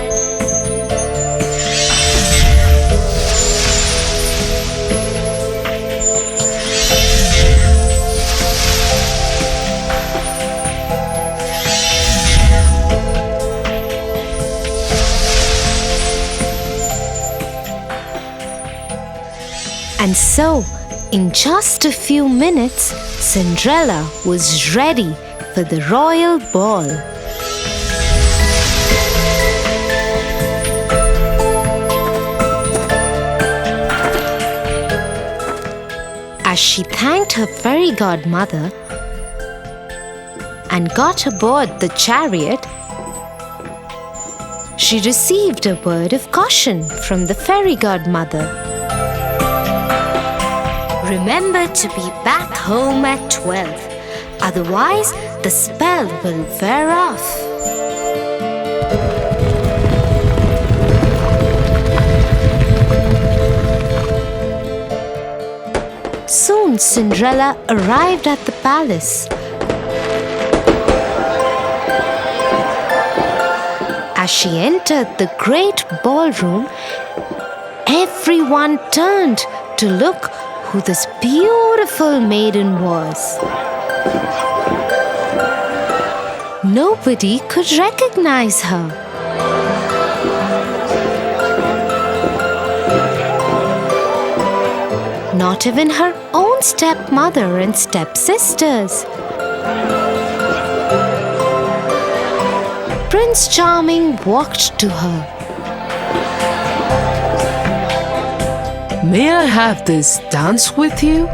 And so, in just a few minutes, Cinderella was ready for the royal ball. As she thanked her fairy godmother and got aboard the chariot, she received a word of caution from the fairy godmother. Remember to be back home at 12, otherwise the spell will wear off. Soon Cinderella arrived at the palace. As she entered the great ballroom, everyone turned to look who this beautiful maiden was. Nobody could recognize her. Not even her own stepmother and stepsisters. Prince Charming walked to her. May I have this dance with you?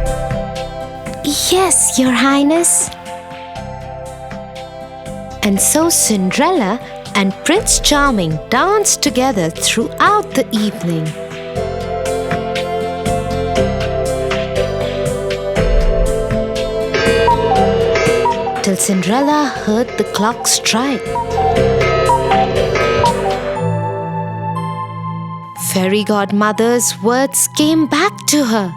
Yes, Your Highness. And so Cinderella and Prince Charming danced together throughout the evening. Till Cinderella heard the clock strike. Fairy godmother's words came back to her.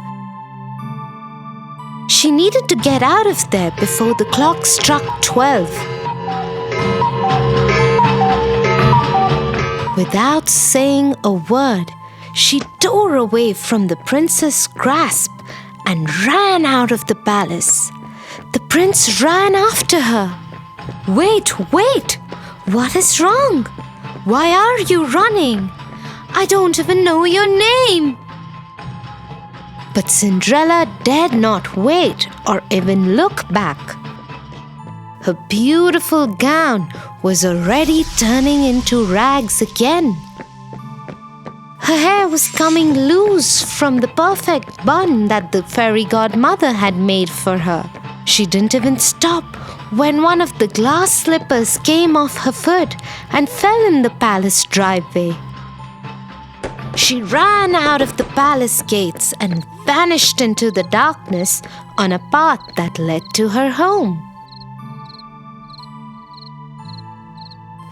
She needed to get out of there before the clock struck 12. Without saying a word, she tore away from the prince's grasp and ran out of the palace. The prince ran after her. "Wait, wait! What is wrong? Why are you running? I don't even know your name." But Cinderella dared not wait or even look back. Her beautiful gown was already turning into rags again. Her hair was coming loose from the perfect bun that the fairy godmother had made for her. She didn't even stop when one of the glass slippers came off her foot and fell in the palace driveway. She ran out of the palace gates and vanished into the darkness on a path that led to her home.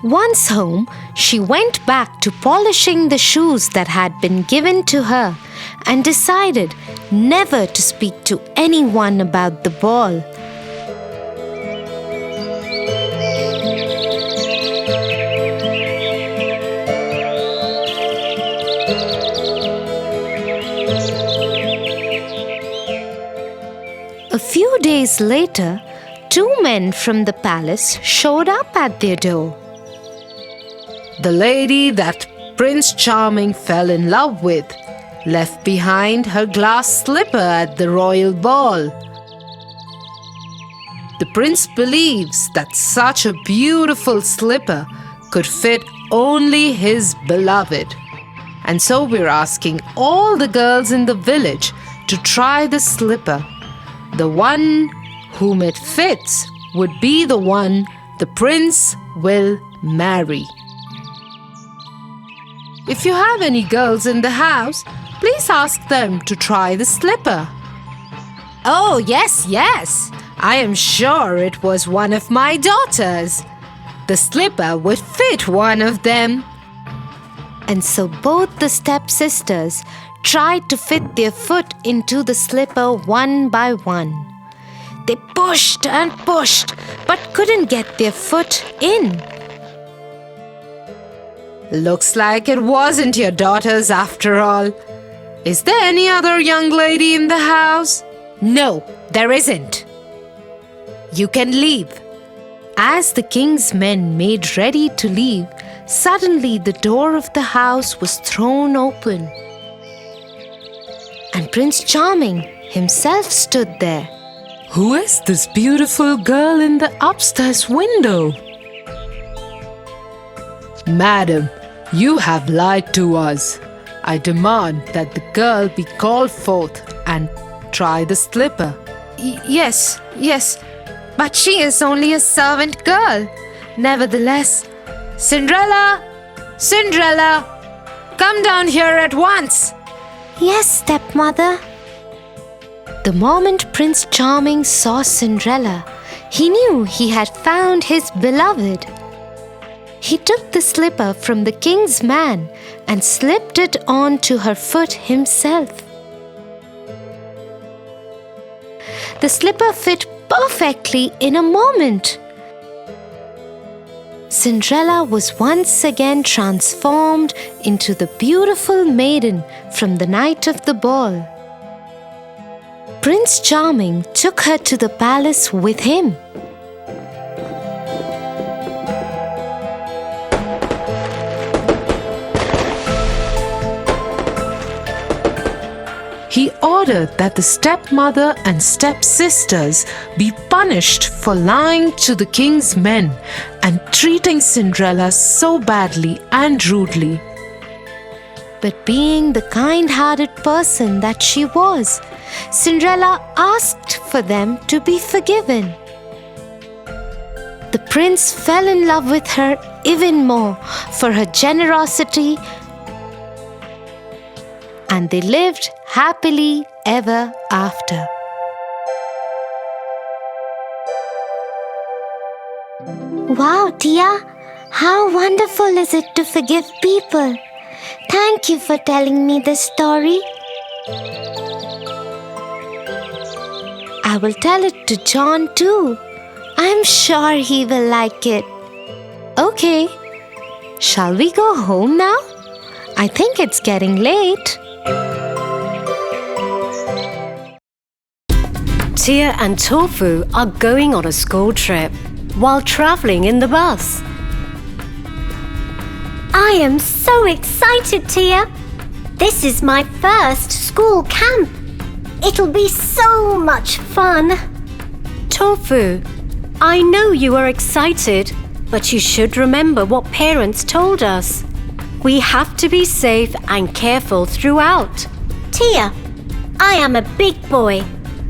Once home, she went back to polishing the shoes that had been given to her and decided never to speak to anyone about the ball. A few days later, 2 men from the palace showed up at their door. The lady that Prince Charming fell in love with left behind her glass slipper at the royal ball. The prince believes that such a beautiful slipper could fit only his beloved. And so we're asking all the girls in the village to try the slipper. The one whom it fits would be the one the prince will marry. If you have any girls in the house, please ask them to try the slipper. Oh, yes, yes. I am sure it was one of my daughters. The slipper would fit one of them. And so both the stepsisters tried to fit their foot into the slipper one by one. They pushed and pushed, but couldn't get their foot in. Looks like it wasn't your daughter's after all. Is there any other young lady in the house? No, there isn't. You can leave. As the king's men made ready to leave, suddenly the door of the house was thrown open. And Prince Charming himself stood there. Who is this beautiful girl in the upstairs window? Madam, you have lied to us. I demand that the girl be called forth and try the slipper. Yes, but she is only a servant girl. Nevertheless, Cinderella, come down here at once. Yes, stepmother. The moment Prince Charming saw Cinderella, he knew he had found his beloved. He took the slipper from the king's man and slipped it onto her foot himself. The slipper fit perfectly in a moment. Cinderella was once again transformed into the beautiful maiden from the night of the ball. Prince Charming took her to the palace with him. He ordered that the stepmother and stepsisters be punished for lying to the king's men and treating Cinderella so badly and rudely. But being the kind-hearted person that she was, Cinderella asked for them to be forgiven. The prince fell in love with her even more for her generosity, and they lived happily ever after. Wow, Tia, how wonderful is it to forgive people? Thank you for telling me this story. I will tell it to John too. I'm sure he will like it. Okay. Shall we go home now? I think it's getting late. Tia and Tofu are going on a school trip while traveling in the bus. I am so excited, Tia. This is my first school camp. It'll be so much fun. Tofu, I know you are excited, but you should remember what parents told us. We have to be safe and careful throughout. Tia, I am a big boy,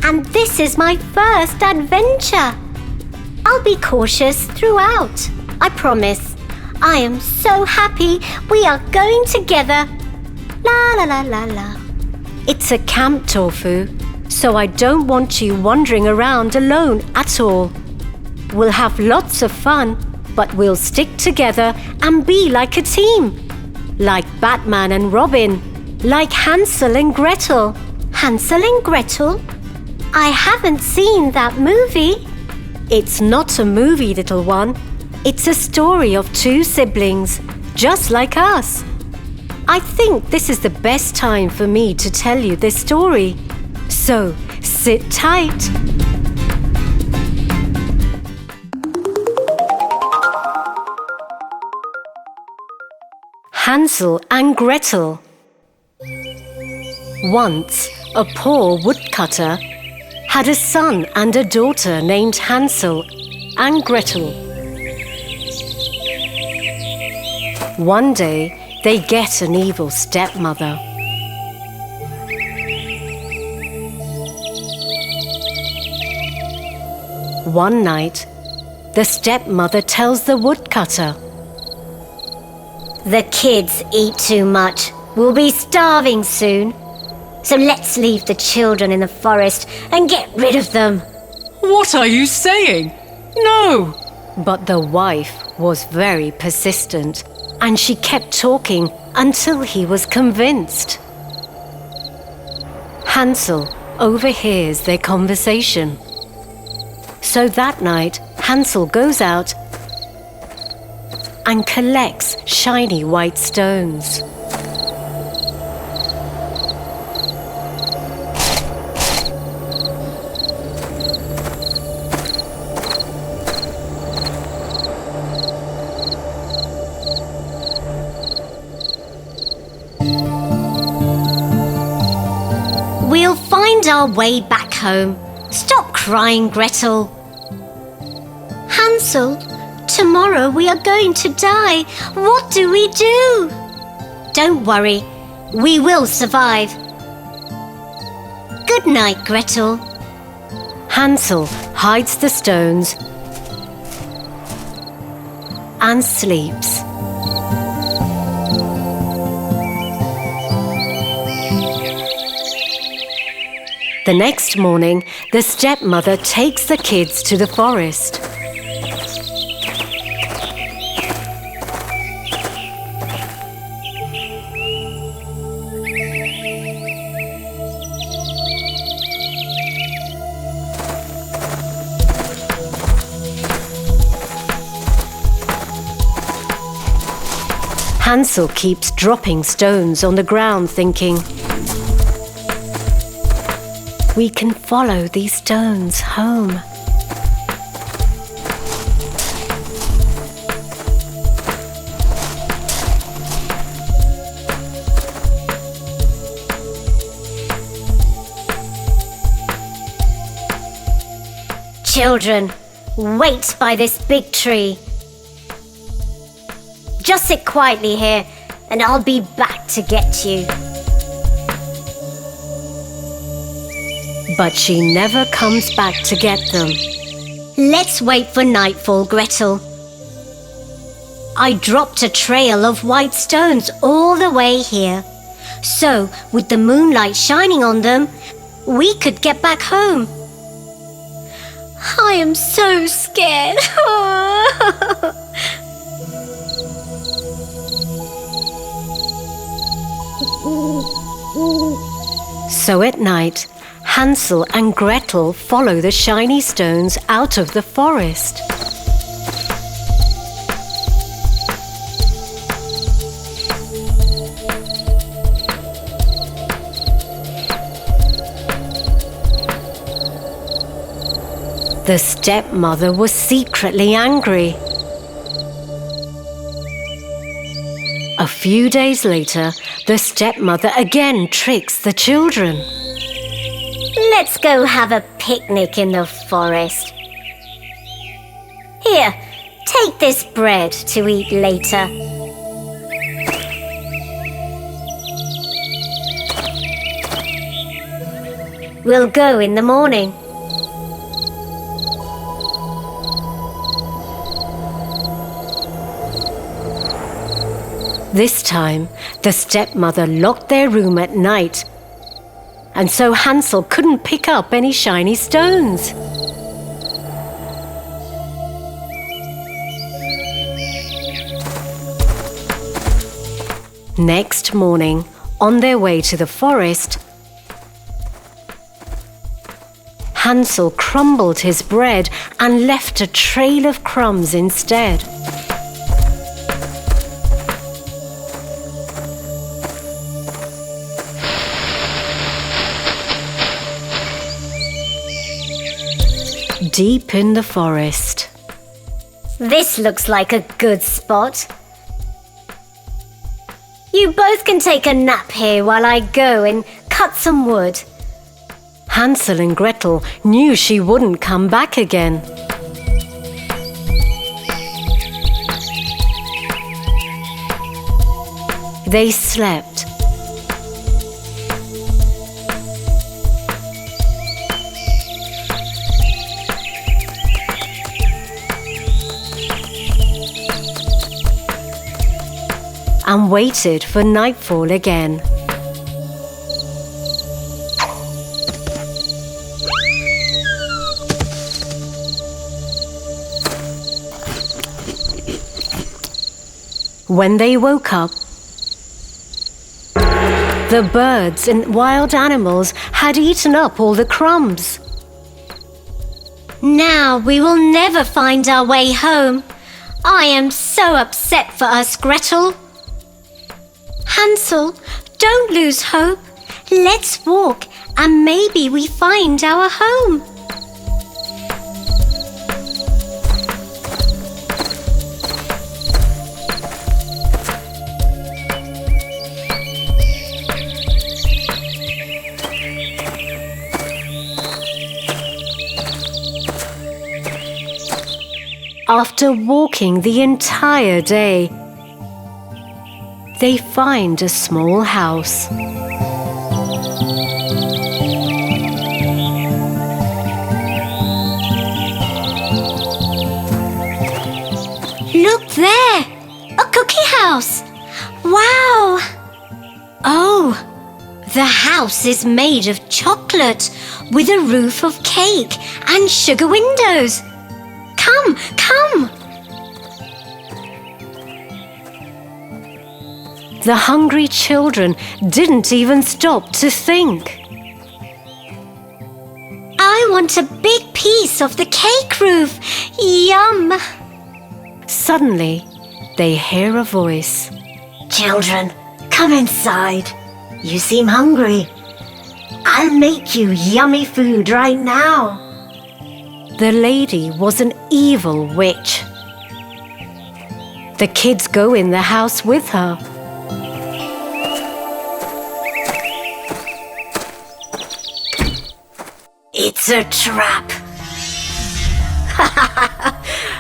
and this is my first adventure. I'll be cautious throughout, I promise. I am so happy we are going together. La la la la la. It's a camp, Tofu, so I don't want you wandering around alone at all. We'll have lots of fun, but we'll stick together and be like a team. Like Batman and Robin, like Hansel and Gretel. Hansel and Gretel? I haven't seen that movie. It's not a movie, little one. It's a story of two siblings, just like us. I think this is the best time for me to tell you this story. So, sit tight. Hansel and Gretel. Once, a poor woodcutter had a son and a daughter named Hansel and Gretel. One day, they get an evil stepmother. One night, the stepmother tells the woodcutter, The kids eat too much. We'll be starving soon. So let's leave the children in the forest and get rid of them. What are you saying? No! But the wife was very persistent, and she kept talking until he was convinced. Hansel overhears their conversation. So that night, Hansel goes out and collects shiny white stones. We'll find our way back home. Stop crying, Gretel. Hansel, tomorrow we are going to die. What do we do? Don't worry, we will survive. Good night, Gretel. Hansel hides the stones and sleeps. The next morning, the stepmother takes the kids to the forest. Hansel keeps dropping stones on the ground, thinking, we can follow these stones home. Children, wait by this big tree. Just sit quietly here, and I'll be back to get you. But she never comes back to get them. Let's wait for nightfall, Gretel. I dropped a trail of white stones all the way here. So, with the moonlight shining on them, we could get back home. I am so scared. So at night, Hansel and Gretel follow the shiny stones out of the forest. The stepmother was secretly angry. A few days later, the stepmother again tricks the children. Let's go have a picnic in the forest. Here, take this bread to eat later. We'll go in the morning. This time, the stepmother locked their room at night, and so Hansel couldn't pick up any shiny stones. Next morning, on their way to the forest, Hansel crumbled his bread and left a trail of crumbs instead. Deep in the forest. This looks like a good spot. You both can take a nap here while I go and cut some wood. Hansel and Gretel knew she wouldn't come back again. They slept. And waited for nightfall again. When they woke up, the birds and wild animals had eaten up all the crumbs. Now we will never find our way home. I am so upset for us, Gretel. Hansel, don't lose hope. Let's walk and maybe we find our home. After walking the entire day, they find a small house. Look there! A cookie house! Wow! Oh, the house is made of chocolate with a roof of cake and sugar windows. Come, come! The hungry children didn't even stop to think. I want a big piece of the cake roof. Yum! Suddenly, they hear a voice. Children, come inside. You seem hungry. I'll make you yummy food right now. The lady was an evil witch. The kids go in the house with her. It's a trap.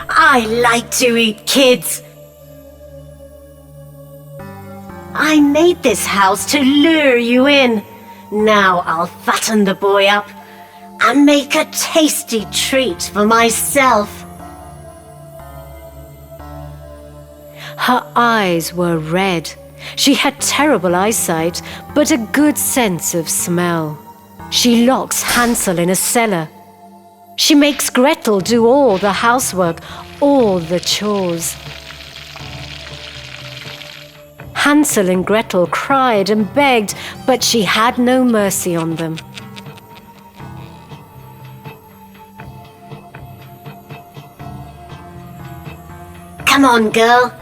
I like to eat kids. I made this house to lure you in. Now I'll fatten the boy up and make a tasty treat for myself. Her eyes were red. She had terrible eyesight, but a good sense of smell. She locks Hansel in a cellar. She makes Gretel do all the housework, all the chores. Hansel and Gretel cried and begged, but she had no mercy on them. Come on, girl.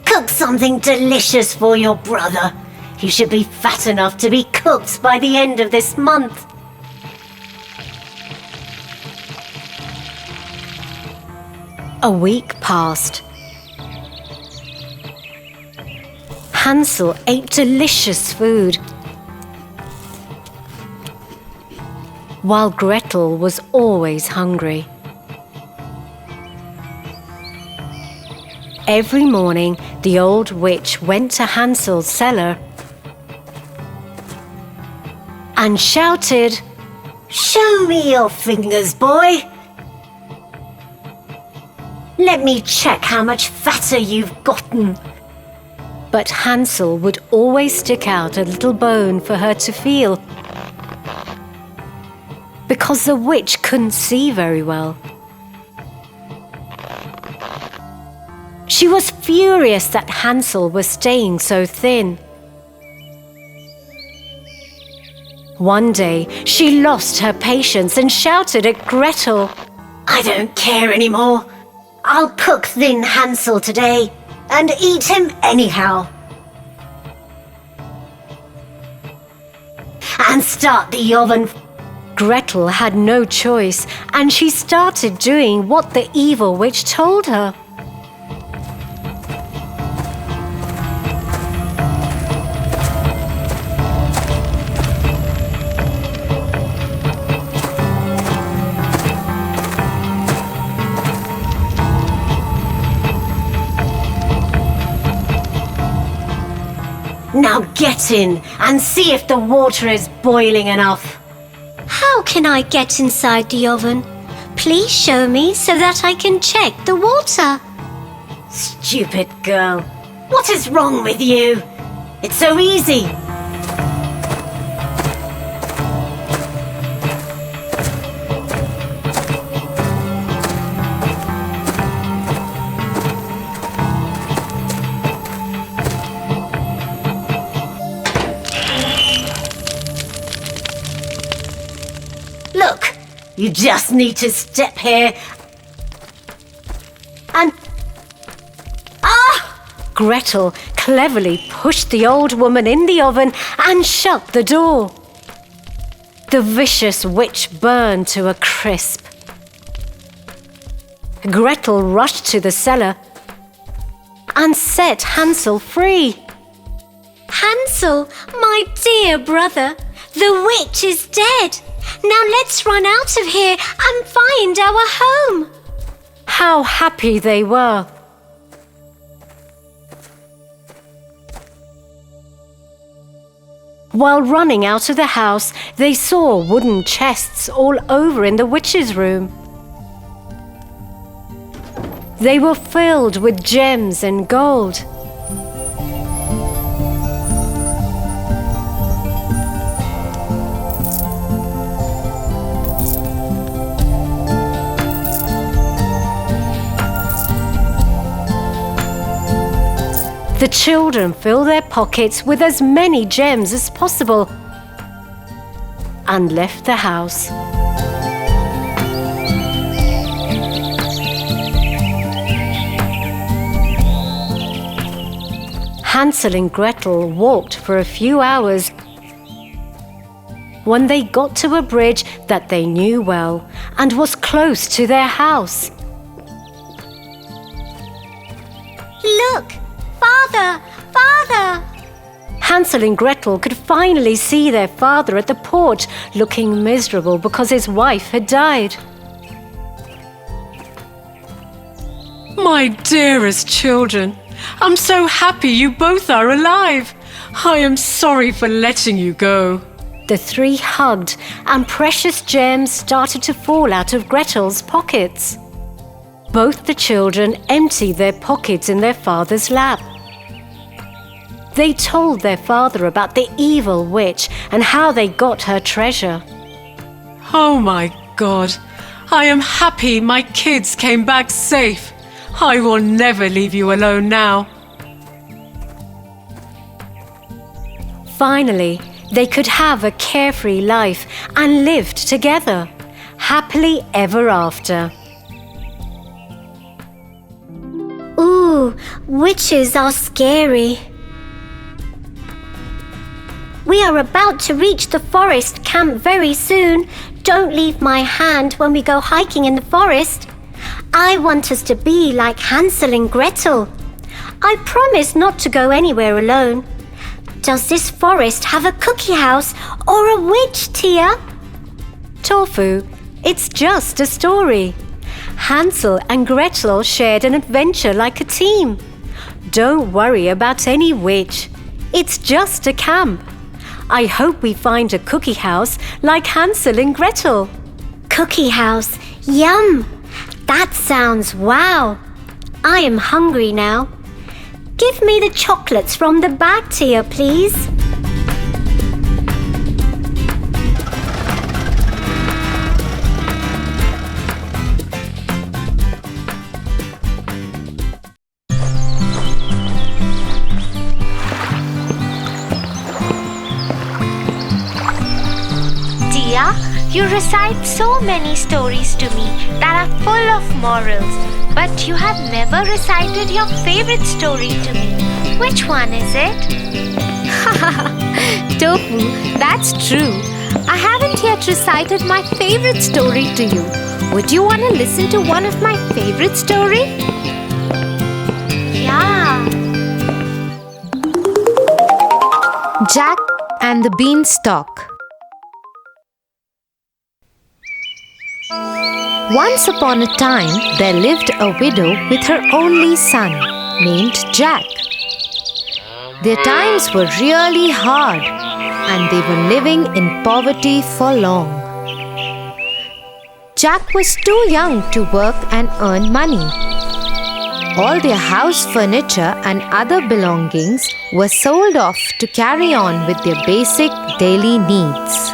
Cook something delicious for your brother. He should be fat enough to be cooked by the end of this month. A week passed. Hansel ate delicious food, while Gretel was always hungry. Every morning, the old witch went to Hansel's cellar and shouted, Show me your fingers, boy. Let me check how much fatter you've gotten. but Hansel would always stick out a little bone for her to feel, because the witch couldn't see very well. She was furious that Hansel was staying so thin. One day, she lost her patience and shouted at Gretel, I don't care anymore. I'll cook thin Hansel today and eat him anyhow. And start the oven. Gretel had no choice, and she started doing what the evil witch told her. Now get in and see if the water is boiling enough. How can I get inside the oven? Please show me so that I can check the water. Stupid girl. What is wrong with you? It's so easy. Look, you just need to step here and... Gretel cleverly pushed the old woman in the oven and shut the door. The vicious witch burned to a crisp. Gretel rushed to the cellar and set Hansel free. Hansel, my dear brother, the witch is dead. Now let's run out of here and find our home. How happy they were! While running out of the house, they saw wooden chests all over in the witch's room. They were filled with gems and gold. The children filled their pockets with as many gems as possible and left the house. Hansel and Gretel walked for a few hours when they got to a bridge that they knew well and was close to their house. Look! Father! Father! Hansel and Gretel could finally see their father at the porch, looking miserable because his wife had died. My dearest children, I'm so happy you both are alive. I am sorry for letting you go. The three hugged, and precious gems started to fall out of Gretel's pockets. Both the children emptied their pockets in their father's lap. They told their father about the evil witch and how they got her treasure. Oh my God, I am happy my kids came back safe. I will never leave you alone now. Finally, they could have a carefree life and lived together, happily ever after. Ooh, witches are scary. We are about to reach the forest camp very soon. Don't leave my hand when we go hiking in the forest. I want us to be like Hansel and Gretel. I promise not to go anywhere alone. Does this forest have a cookie house or a witch, Tia? Tofu, it's just a story. Hansel and Gretel shared an adventure like a team. Don't worry about any witch. It's just a camp. I hope we find a cookie house like Hansel and Gretel. Cookie house, yum! That sounds wow! I am hungry now. Give me the chocolates from the bag, Tia, please. Tia, you recite so many stories to me that are full of morals, but you have never recited your favorite story to me. Which one is it? Tofu, that's true. I haven't yet recited my favorite story to you. Would you want to listen to one of my favorite stories? Yeah. Jack and the Beanstalk. Once upon a time, there lived a widow with her only son, named Jack. Their times were really hard, and they were living in poverty for long. Jack was too young to work and earn money. All their house furniture and other belongings were sold off to carry on with their basic daily needs.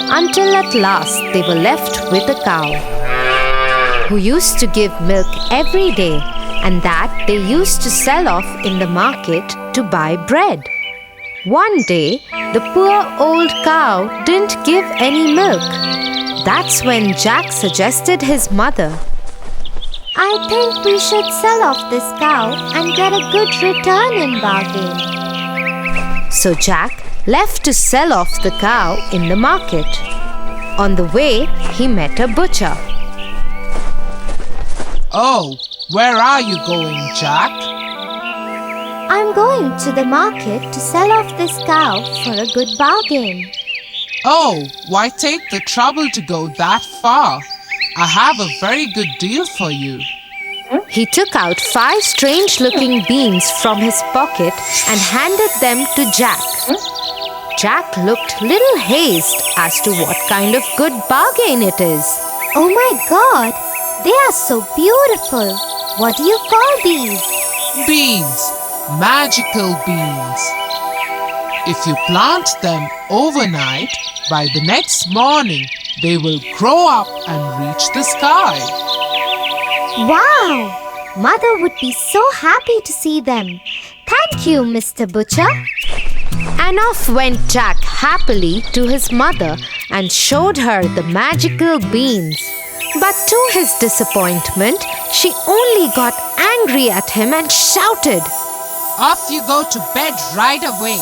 Until at last they were left with a cow, who used to give milk every day, and that they used to sell off in the market to buy bread. One day, the poor old cow didn't give any milk. That's when Jack suggested his mother, I think we should sell off this cow and get a good return in bargain. So Jack left to sell off the cow in the market. On the way, he met a butcher. Oh, where are you going, Jack? I'm going to the market to sell off this cow for a good bargain. Oh, why take the trouble to go that far? I have a very good deal for you. He took out 5 strange-looking beans from his pocket and handed them to Jack. Jack looked little hazed as to what kind of good bargain it is. Oh my God! They are so beautiful. What do you call these? Beans, magical beans. If you plant them overnight, by the next morning, they will grow up and reach the sky. Wow! Mother would be so happy to see them. Thank you, Mr. Butcher. And off went Jack happily to his mother and showed her the magical beans. But to his disappointment, she only got angry at him and shouted, Off you go to bed right away.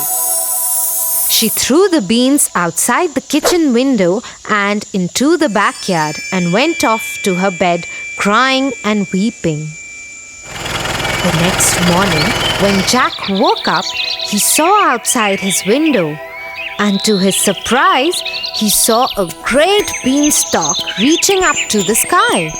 She threw the beans outside the kitchen window and into the backyard and went off to her bed, crying and weeping. The next morning, when Jack woke up, he saw outside his window, and to his surprise, he saw a great beanstalk reaching up to the sky.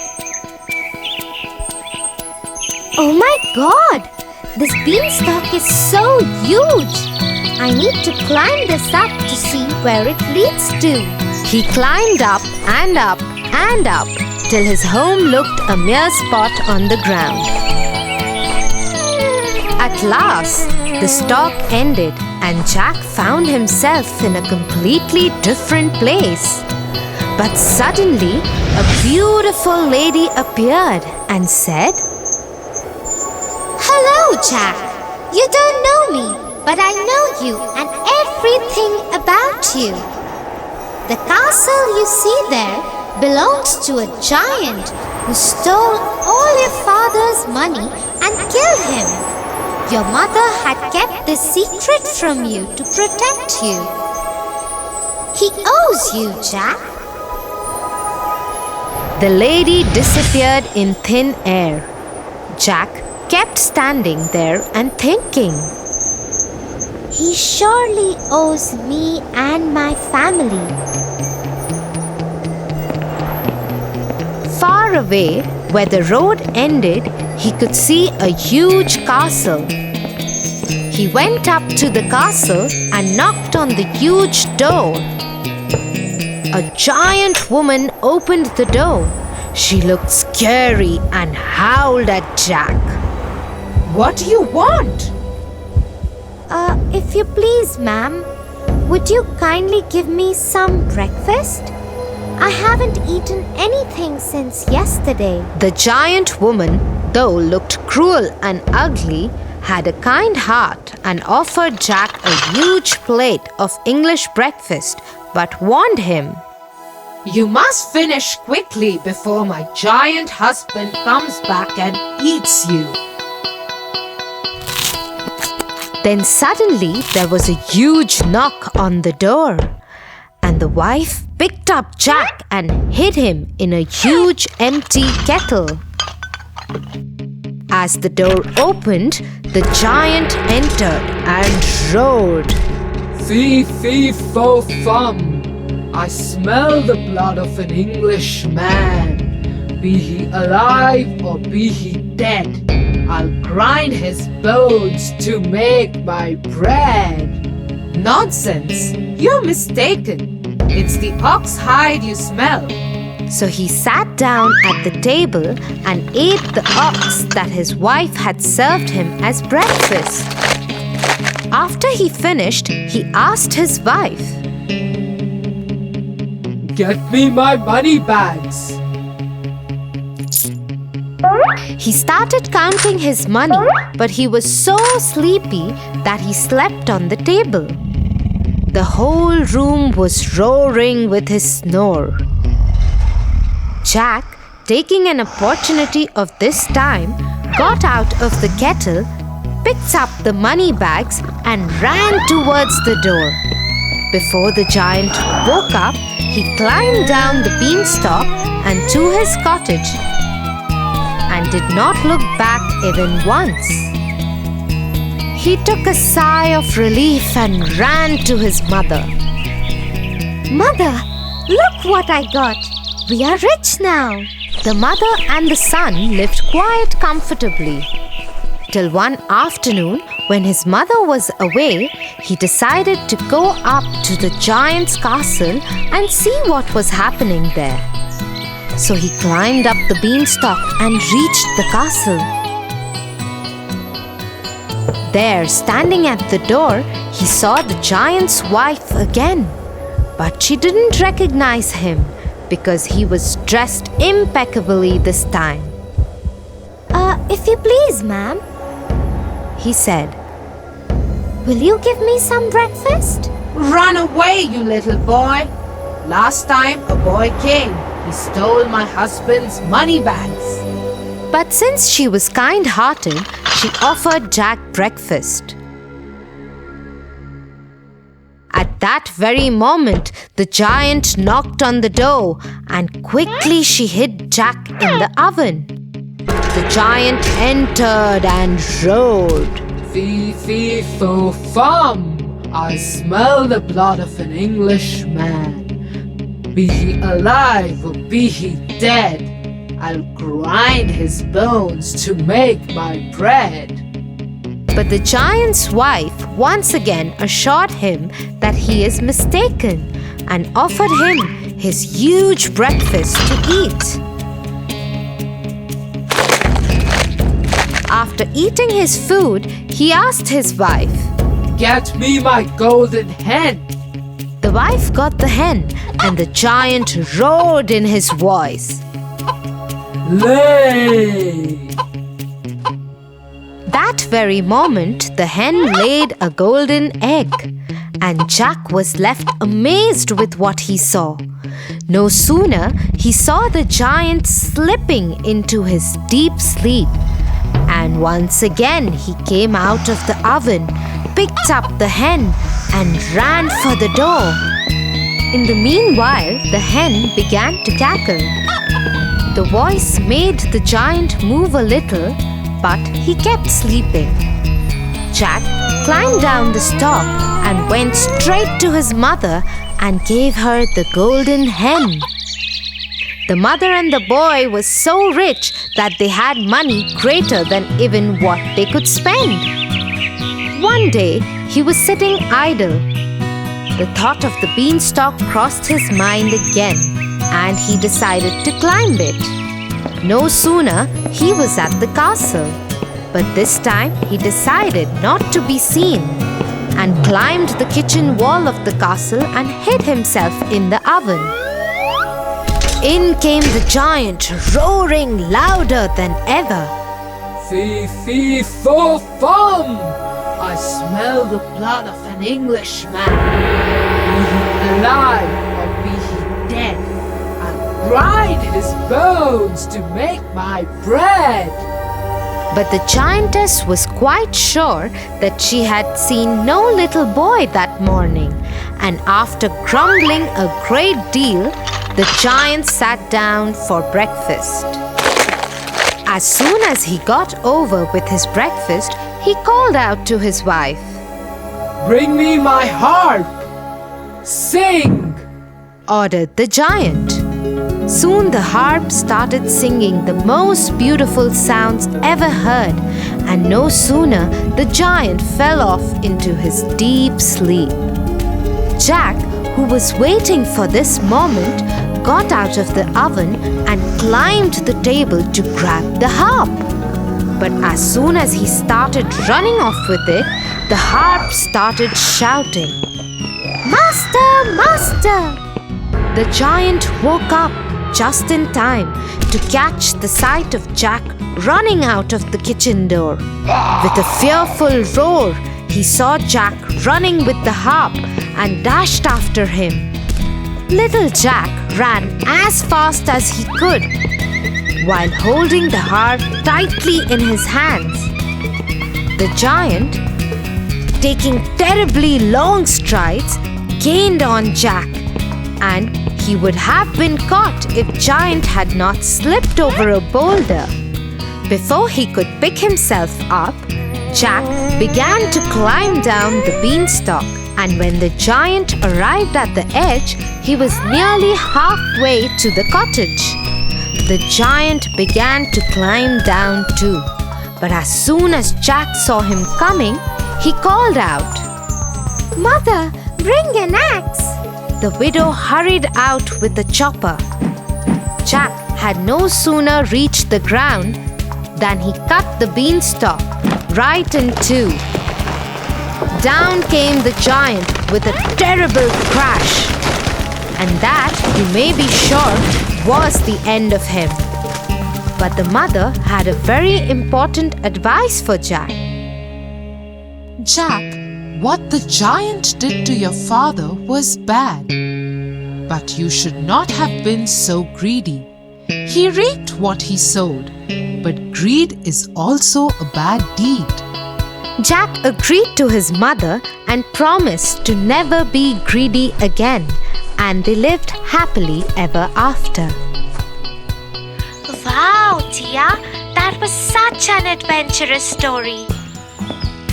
Oh my God! This beanstalk is so huge! I need to climb this up to see where it leads to. He climbed up and up and up till his home looked a mere spot on the ground. At last, the stalk ended and Jack found himself in a completely different place. But suddenly, a beautiful lady appeared and said, Hello, Jack. You don't know me, but I know you and everything about you. The castle you see there belongs to a giant who stole all your father's money and killed him. Your mother had kept this secret from you to protect you. He owes you, Jack. The lady disappeared in thin air. Jack kept standing there and thinking. He surely owes me and my family. Far away, where the road ended, he could see a huge castle. He went up to the castle and knocked on the huge door. A giant woman opened the door. She looked scary and howled at Jack. What do you want? If you please, ma'am, would you kindly give me some breakfast? I haven't eaten anything since yesterday. The giant woman, though looked cruel and ugly, had a kind heart and offered Jack a huge plate of English breakfast, but warned him. You must finish quickly before my giant husband comes back and eats you. Then suddenly there was a huge knock on the door, and the wife picked up Jack and hid him in a huge empty kettle. As the door opened, the giant entered and roared. Fee, fee, fo, fum. I smell the blood of an Englishman. Be he alive or be he dead, I'll grind his bones to make my bread. Nonsense! You're mistaken. It's the ox hide you smell. So he sat down at the table and ate the ox that his wife had served him as breakfast. After he finished, he asked his wife, Get me my money bags. He started counting his money, but he was so sleepy that he slept on the table. The whole room was roaring with his snore. Jack, taking an opportunity of this time, got out of the kettle, picked up the money bags and ran towards the door. Before the giant woke up, he climbed down the beanstalk and to his cottage and did not look back even once. He took a sigh of relief and ran to his mother. Mother, look what I got. We are rich now. The mother and the son lived quite comfortably. Till one afternoon, when his mother was away, he decided to go up to the giant's castle and see what was happening there. So he climbed up the beanstalk and reached the castle. There, standing at the door, he saw the giant's wife again. But she didn't recognize him because he was dressed impeccably this time. If you please, ma'am, He said, will you give me some breakfast? Run away, you little boy. Last time a boy came, he stole my husband's money bags. But since she was kind-hearted, she offered Jack breakfast. At that very moment, the giant knocked on the door and quickly she hid Jack in the oven. The giant entered and roared. Fee, fee, fo, fum. I smell the blood of an Englishman. Be he alive or be he dead, I'll grind his bones to make my bread. But the giant's wife once again assured him that he is mistaken and offered him his huge breakfast to eat. After eating his food, he asked his wife, Get me my golden hen. The wife got the hen and the giant roared in his voice. Lay! That very moment, the hen laid a golden egg, and Jack was left amazed with what he saw. No sooner he saw the giant slipping into his deep sleep, And once again he came out of the oven, picked up the hen, and ran for the door. In the meanwhile, the hen began to cackle. The voice made the giant move a little, but he kept sleeping. Jack climbed down the stalk and went straight to his mother and gave her the golden hen. The mother and the boy were so rich that they had money greater than even what they could spend. One day, he was sitting idle. The thought of the beanstalk crossed his mind again, and he decided to climb it. No sooner he was at the castle, but this time he decided not to be seen and climbed the kitchen wall of the castle and hid himself in the oven. In came the giant, roaring louder than ever. Fee, fee, fo, fum! I smell the blood of an Englishman. Be he alive or be he dead, I'll grind his bones to make my bread. But the giantess was quite sure that she had seen no little boy that morning, and after grumbling a great deal, the giant sat down for breakfast. As soon as he got over with his breakfast, he called out to his wife, Bring me my harp! Sing! ordered the giant. Soon the harp started singing the most beautiful sounds ever heard, and no sooner the giant fell off into his deep sleep. Jack, who was waiting for this moment, got out of the oven and climbed the table to grab the harp. But as soon as he started running off with it, the harp started shouting, "Master! Master!" The giant woke up just in time to catch the sight of Jack running out of the kitchen door. With a fearful roar, he saw Jack running with the harp and dashed after him. Little Jack ran as fast as he could, while holding the harp tightly in his hands. The giant, taking terribly long strides, gained on Jack, and he would have been caught if Giant had not slipped over a boulder. Before he could pick himself up, Jack began to climb down the beanstalk, and when the giant arrived at the edge, he was nearly halfway to the cottage. The giant began to climb down too, but as soon as Jack saw him coming, he called out, Mother, bring an axe. The widow hurried out with the chopper. Jack had no sooner reached the ground than he cut the beanstalk right in two. Down came the giant with a terrible crash, and that, you may be sure, was the end of him. But the mother had a very important advice for Jack. Jack, what the giant did to your father was bad, but you should not have been so greedy. He reaped what he sowed, but greed is also a bad deed. Jack agreed to his mother and promised to never be greedy again, and they lived happily ever after. Wow, Tia, that was such an adventurous story.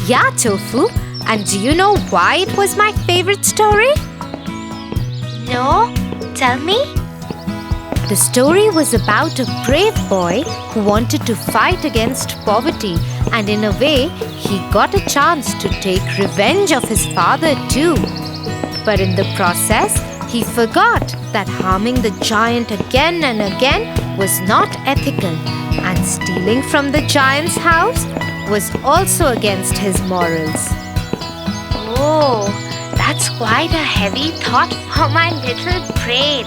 Yeah, Tofu, and do you know why it was my favorite story? No, tell me. The story was about a brave boy who wanted to fight against poverty, and in a way, he got a chance to take revenge of his father too. But in the process, he forgot that harming the giant again and again was not ethical, and stealing from the giant's house was also against his morals. Oh, that's quite a heavy thought for my little brain.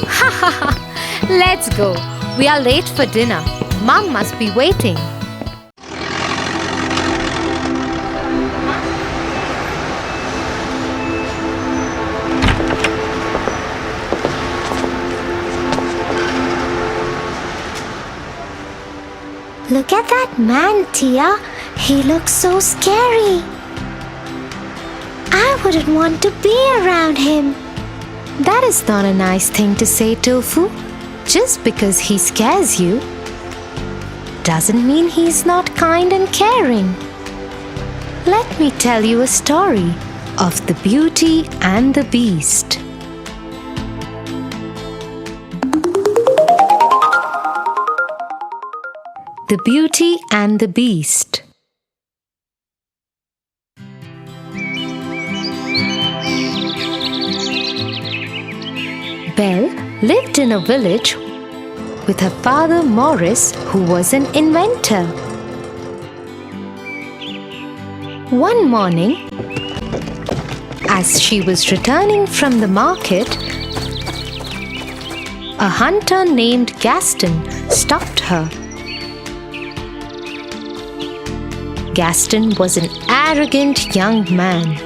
Ha ha ha! Let's go. We are late for dinner. Mom must be waiting. Look at that man, Tia. He looks so scary. I wouldn't want to be around him. That is not a nice thing to say, Tofu. Just because he scares you doesn't mean he's not kind and caring. Let me tell you a story of the Beauty and the Beast. The Beauty and the Beast. Belle lived in a village with her father Morris, who was an inventor. One morning, as she was returning from the market, a hunter named Gaston stopped her. Gaston was an arrogant young man.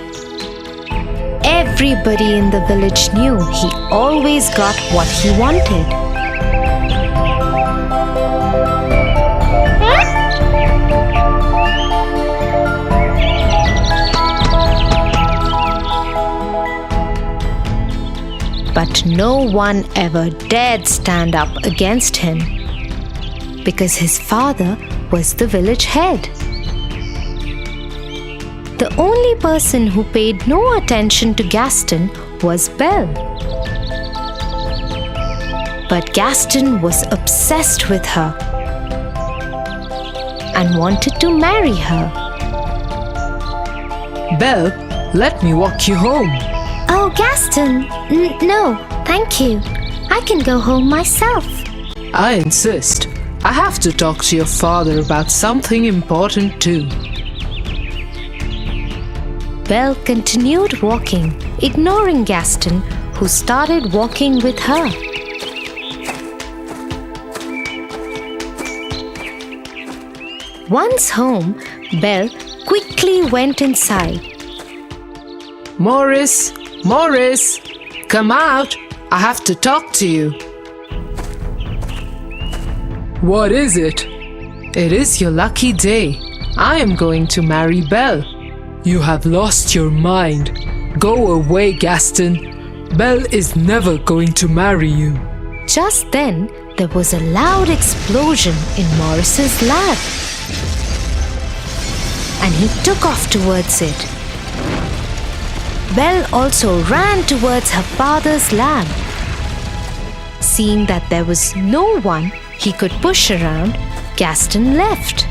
Everybody in the village knew he always got what he wanted. But no one ever dared stand up against him because his father was the village head. The only person who paid no attention to Gaston was Belle. But Gaston was obsessed with her and wanted to marry her. Belle, let me walk you home. Oh, Gaston, no, thank you. I can go home myself. I insist. I have to talk to your father about something important too. Belle continued walking, ignoring Gaston, who started walking with her. Once home, Belle quickly went inside. Morris, come out. I have to talk to you. What is it? It is your lucky day. I am going to marry Belle. You have lost your mind. Go away, Gaston. Belle is never going to marry you. Just then, there was a loud explosion in Morris's lab, and he took off towards it. Belle also ran towards her father's lab. Seeing that there was no one he could push around, Gaston left.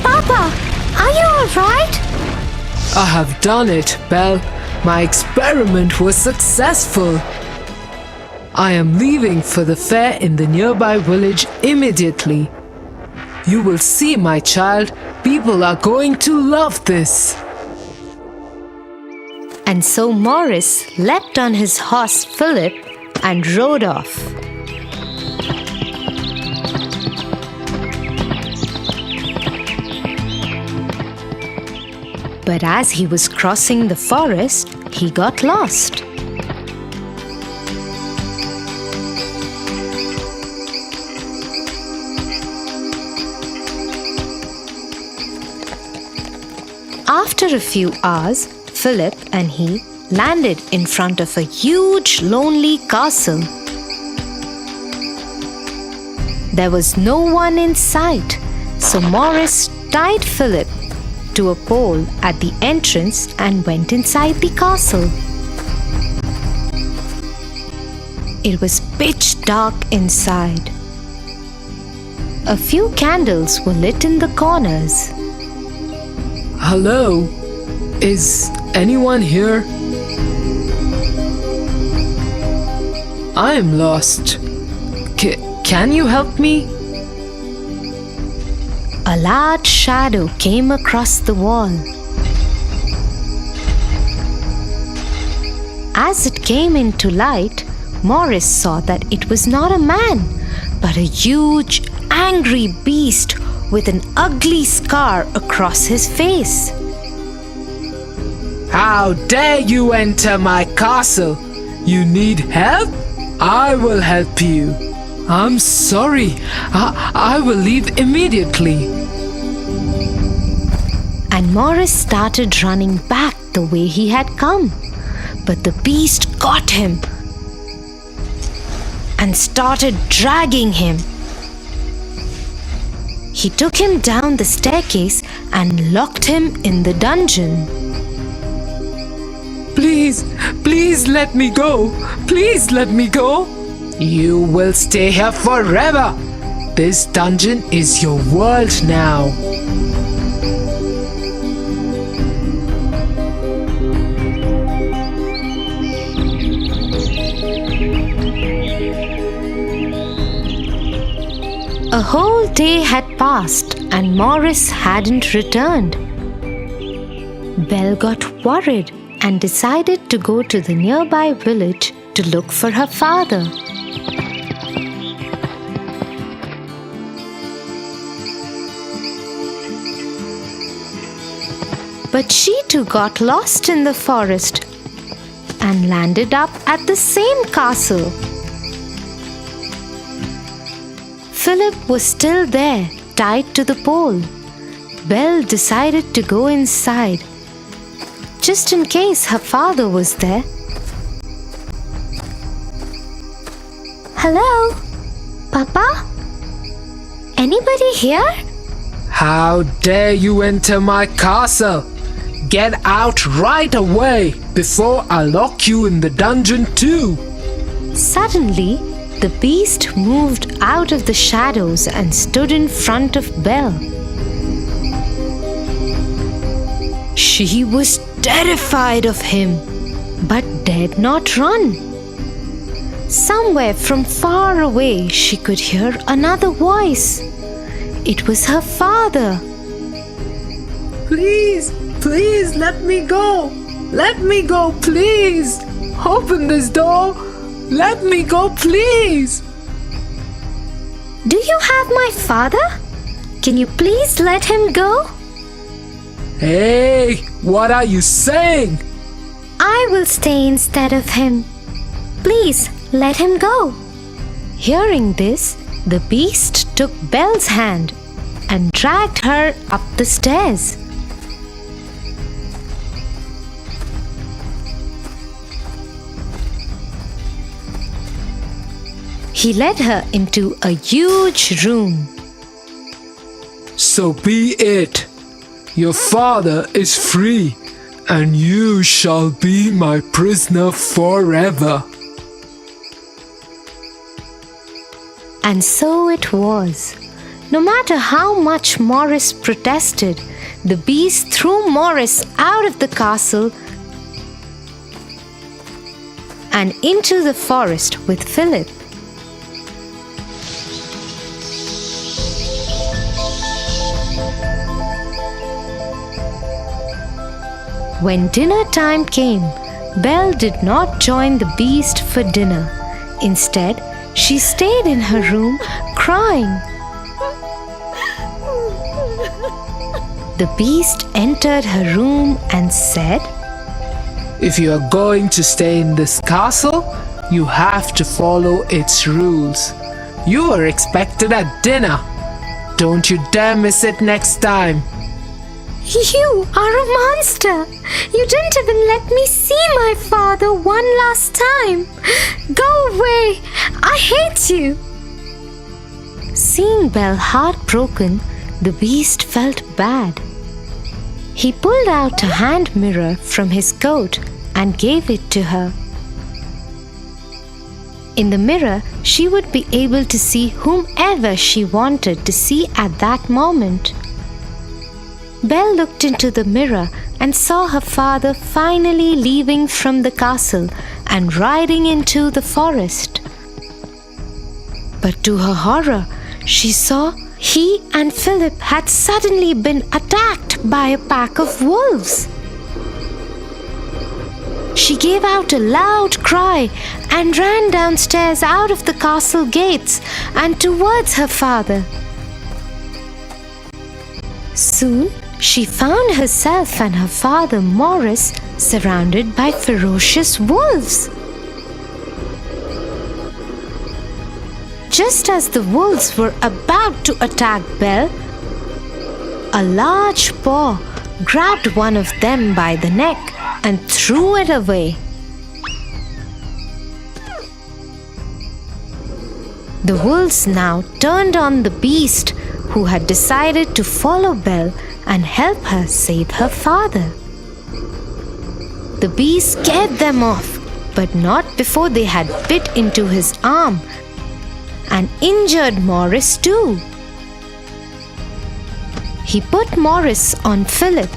Papa, are you all right? I have done it, Belle. My experiment was successful. I am leaving for the fair in the nearby village immediately. You will see, my child. People are going to love this. And so Morris leapt on his horse Philip and rode off. But as he was crossing the forest, he got lost. After a few hours, Philip and he landed in front of a huge, lonely castle. There was no one in sight, so Morris tied Philip to a pole at the entrance and went inside the castle. It was pitch dark inside. A few candles were lit in the corners. Hello? Is anyone here? I am lost. Can you help me? A large shadow came across the wall. As it came into light, Morris saw that it was not a man, but a huge, angry beast with an ugly scar across his face. How dare you enter my castle? You need help? I will help you. I'm sorry. I will leave immediately. And Morris started running back the way he had come. But the beast got him and started dragging him. He took him down the staircase and locked him in the dungeon. Please, please let me go. Please let me go. You will stay here forever. This dungeon is your world now. A whole day had passed and Morris hadn't returned. Belle got worried and decided to go to the nearby village to look for her father. But she too got lost in the forest and landed up at the same castle. Philip was still there, tied to the pole. Belle decided to go inside, just in case her father was there. Hello? Papa? Anybody here? How dare you enter my castle? Get out right away before I lock you in the dungeon too. Suddenly, the beast moved out of the shadows and stood in front of Belle. She was terrified of him, but dared not run. Somewhere from far away, she could hear another voice. It was her father. Please, please let me go. Let me go, please. Open this door. Let me go, please. Do you have my father? Can you please let him go? Hey, what are you saying? I will stay instead of him. Please let him go. Hearing this, the beast took Belle's hand and dragged her up the stairs. He led her into a huge room. So be it. Your father is free, and you shall be my prisoner forever. And so it was. No matter how much Morris protested, the beast threw Morris out of the castle and into the forest with Philip. When dinner time came, Belle did not join the beast for dinner. Instead, she stayed in her room crying. The beast entered her room and said, If you are going to stay in this castle, you have to follow its rules. You are expected at dinner. Don't you dare miss it next time. You are a monster. You didn't even let me see my father one last time. Go away. I hate you. Seeing Belle heartbroken, the beast felt bad. He pulled out a hand mirror from his coat and gave it to her. In the mirror, she would be able to see whomever she wanted to see at that moment. Belle looked into the mirror and saw her father finally leaving from the castle and riding into the forest. But to her horror, she saw he and Philip had suddenly been attacked by a pack of wolves. She gave out a loud cry and ran downstairs out of the castle gates and towards her father. Soon, she found herself and her father Morris surrounded by ferocious wolves. Just as the wolves were about to attack Belle, a large paw grabbed one of them by the neck and threw it away. The wolves now turned on the beast, who had decided to follow Belle and help her save her father. The beast scared them off, but not before they had bit into his arm and injured Morris too. He put Morris on Philip,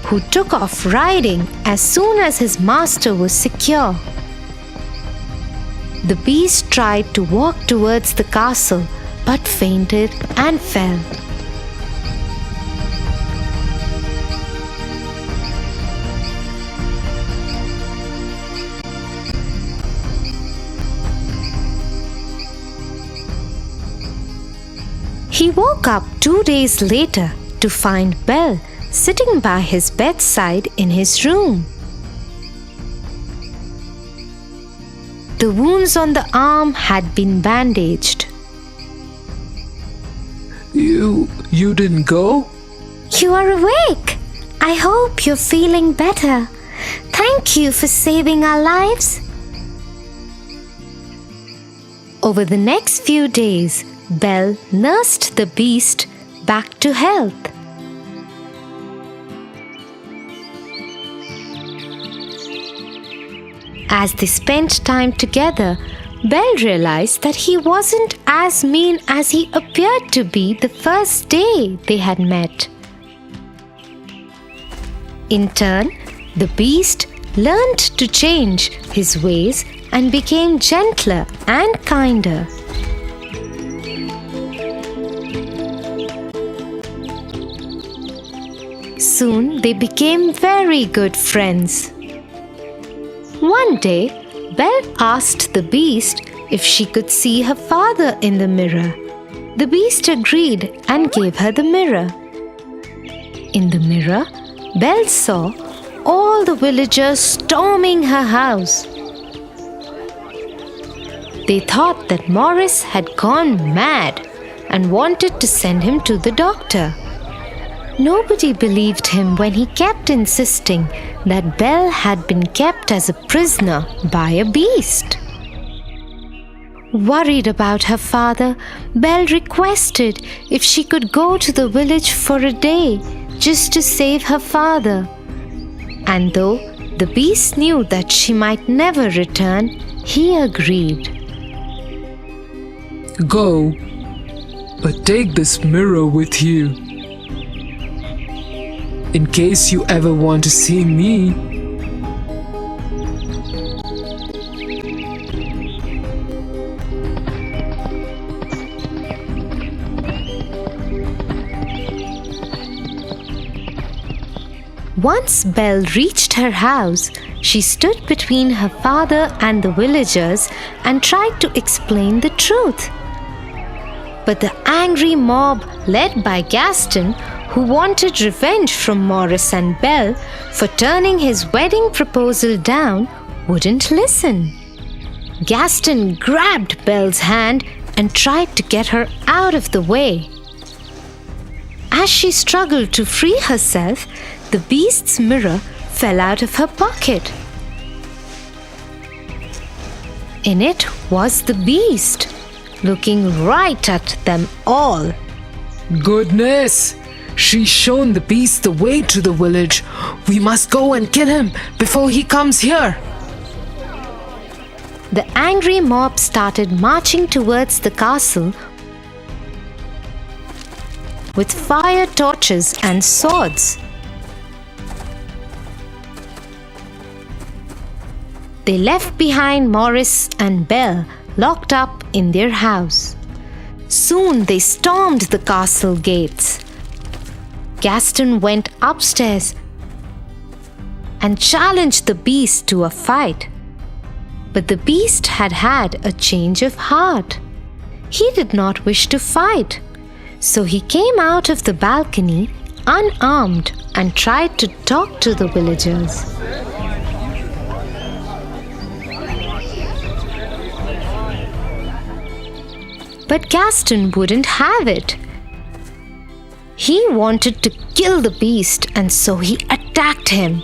who took off riding as soon as his master was secure. The beast tried to walk towards the castle, but fainted and fell. He woke up 2 days later to find Belle sitting by his bedside in his room. The wounds on the arm had been bandaged. You didn't go? You are awake. I hope you're feeling better. Thank you for saving our lives. Over the next few days, Belle nursed the beast back to health. As they spent time together, Belle realized that he wasn't as mean as he appeared to be the first day they had met. In turn, the beast learned to change his ways and became gentler and kinder. Soon they became very good friends. One day, Belle asked the beast if she could see her father in the mirror. The beast agreed and gave her the mirror. In the mirror, Belle saw all the villagers storming her house. They thought that Morris had gone mad and wanted to send him to the doctor. Nobody believed him when he kept insisting that Belle had been kept as a prisoner by a beast. Worried about her father, Belle requested if she could go to the village for a day just to save her father. And though the beast knew that she might never return, he agreed. Go, but take this mirror with you. In case you ever want to see me. Once Belle reached her house, she stood between her father and the villagers and tried to explain the truth. But the angry mob, led by Gaston, who wanted revenge from Morris and Belle for turning his wedding proposal down, wouldn't listen. Gaston grabbed Belle's hand and tried to get her out of the way. As she struggled to free herself, the beast's mirror fell out of her pocket. In it was the beast, looking right at them all. Goodness! She's shown the beast the way to the village. We must go and kill him before he comes here. The angry mob started marching towards the castle with fire torches and swords. They left behind Morris and Belle locked up in their house. Soon they stormed the castle gates. Gaston went upstairs and challenged the beast to a fight. But the beast had had a change of heart. He did not wish to fight, so he came out of the balcony unarmed and tried to talk to the villagers. But Gaston wouldn't have it. He wanted to kill the beast, and so he attacked him.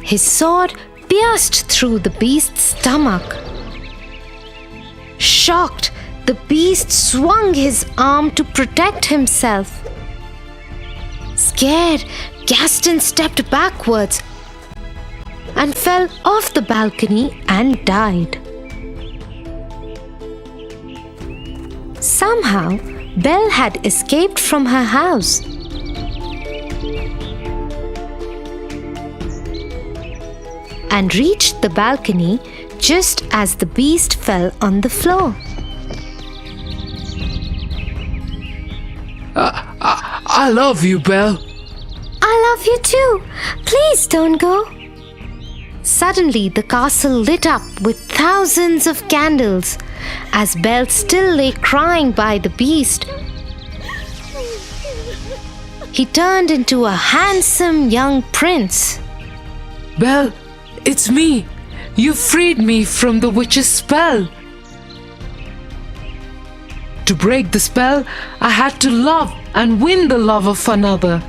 His sword pierced through the beast's stomach. Shocked, the beast swung his arm to protect himself. Scared, Gaston stepped backwards and fell off the balcony and died. Somehow, Belle had escaped from her house. And reached the balcony just as the beast fell on the floor. I love you, Belle. I love you too. Please don't go. Suddenly, the castle lit up with thousands of candles as Belle still lay crying by the beast. He turned into a handsome young prince. Belle, it's me. You freed me from the witch's spell. To break the spell, I had to love and win the love of another.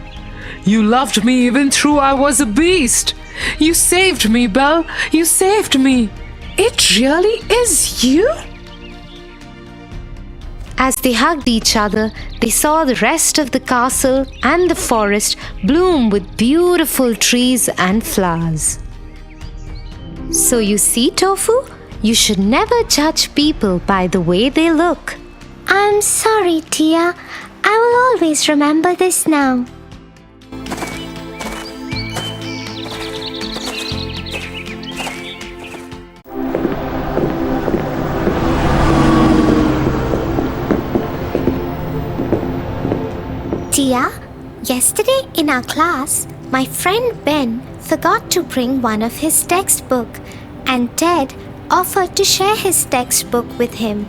You loved me even though I was a beast. You saved me, Belle. You saved me. It really is you? As they hugged each other, they saw the rest of the castle and the forest bloom with beautiful trees and flowers. So you see, Tofu, you should never judge people by the way they look. I'm sorry, Tia. I will always remember this now. Tia, yesterday in our class, my friend Ben forgot to bring one of his textbooks, and Ted offered to share his textbook with him.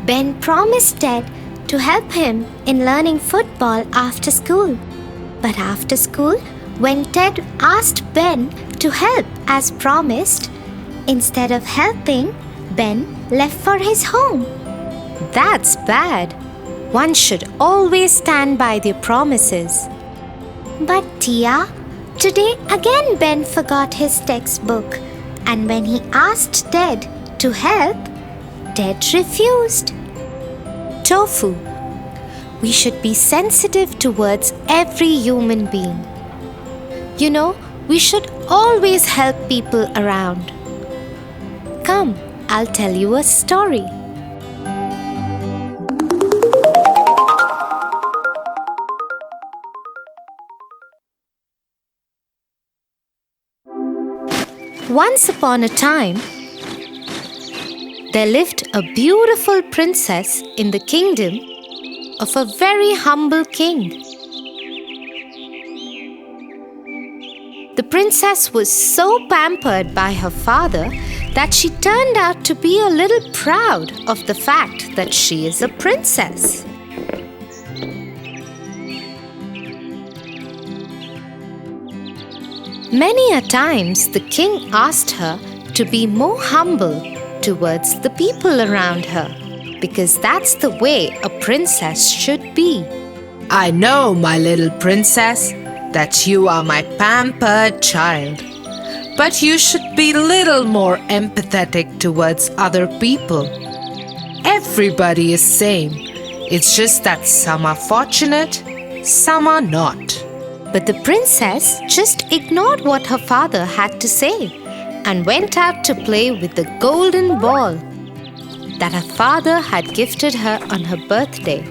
Ben promised Ted to help him in learning football after school. But after school, when Ted asked Ben to help as promised, instead of helping, Ben left for his home. That's bad. One should always stand by their promises. But Tia, today again Ben forgot his textbook, and when he asked Ted to help, Ted refused. Tofu, we should be sensitive towards every human being. You know, we should always help people around. Come, I'll tell you a story. Once upon a time, there lived a beautiful princess in the kingdom of a very humble king. The princess was so pampered by her father that she turned out to be a little proud of the fact that she is a princess. Many a times the king asked her to be more humble towards the people around her, because that's the way a princess should be. I know, my little princess, that you are my pampered child, but you should be little more empathetic towards other people. Everybody is same. It's just that some are fortunate, some are not. But the princess just ignored what her father had to say and went out to play with the golden ball that her father had gifted her on her birthday.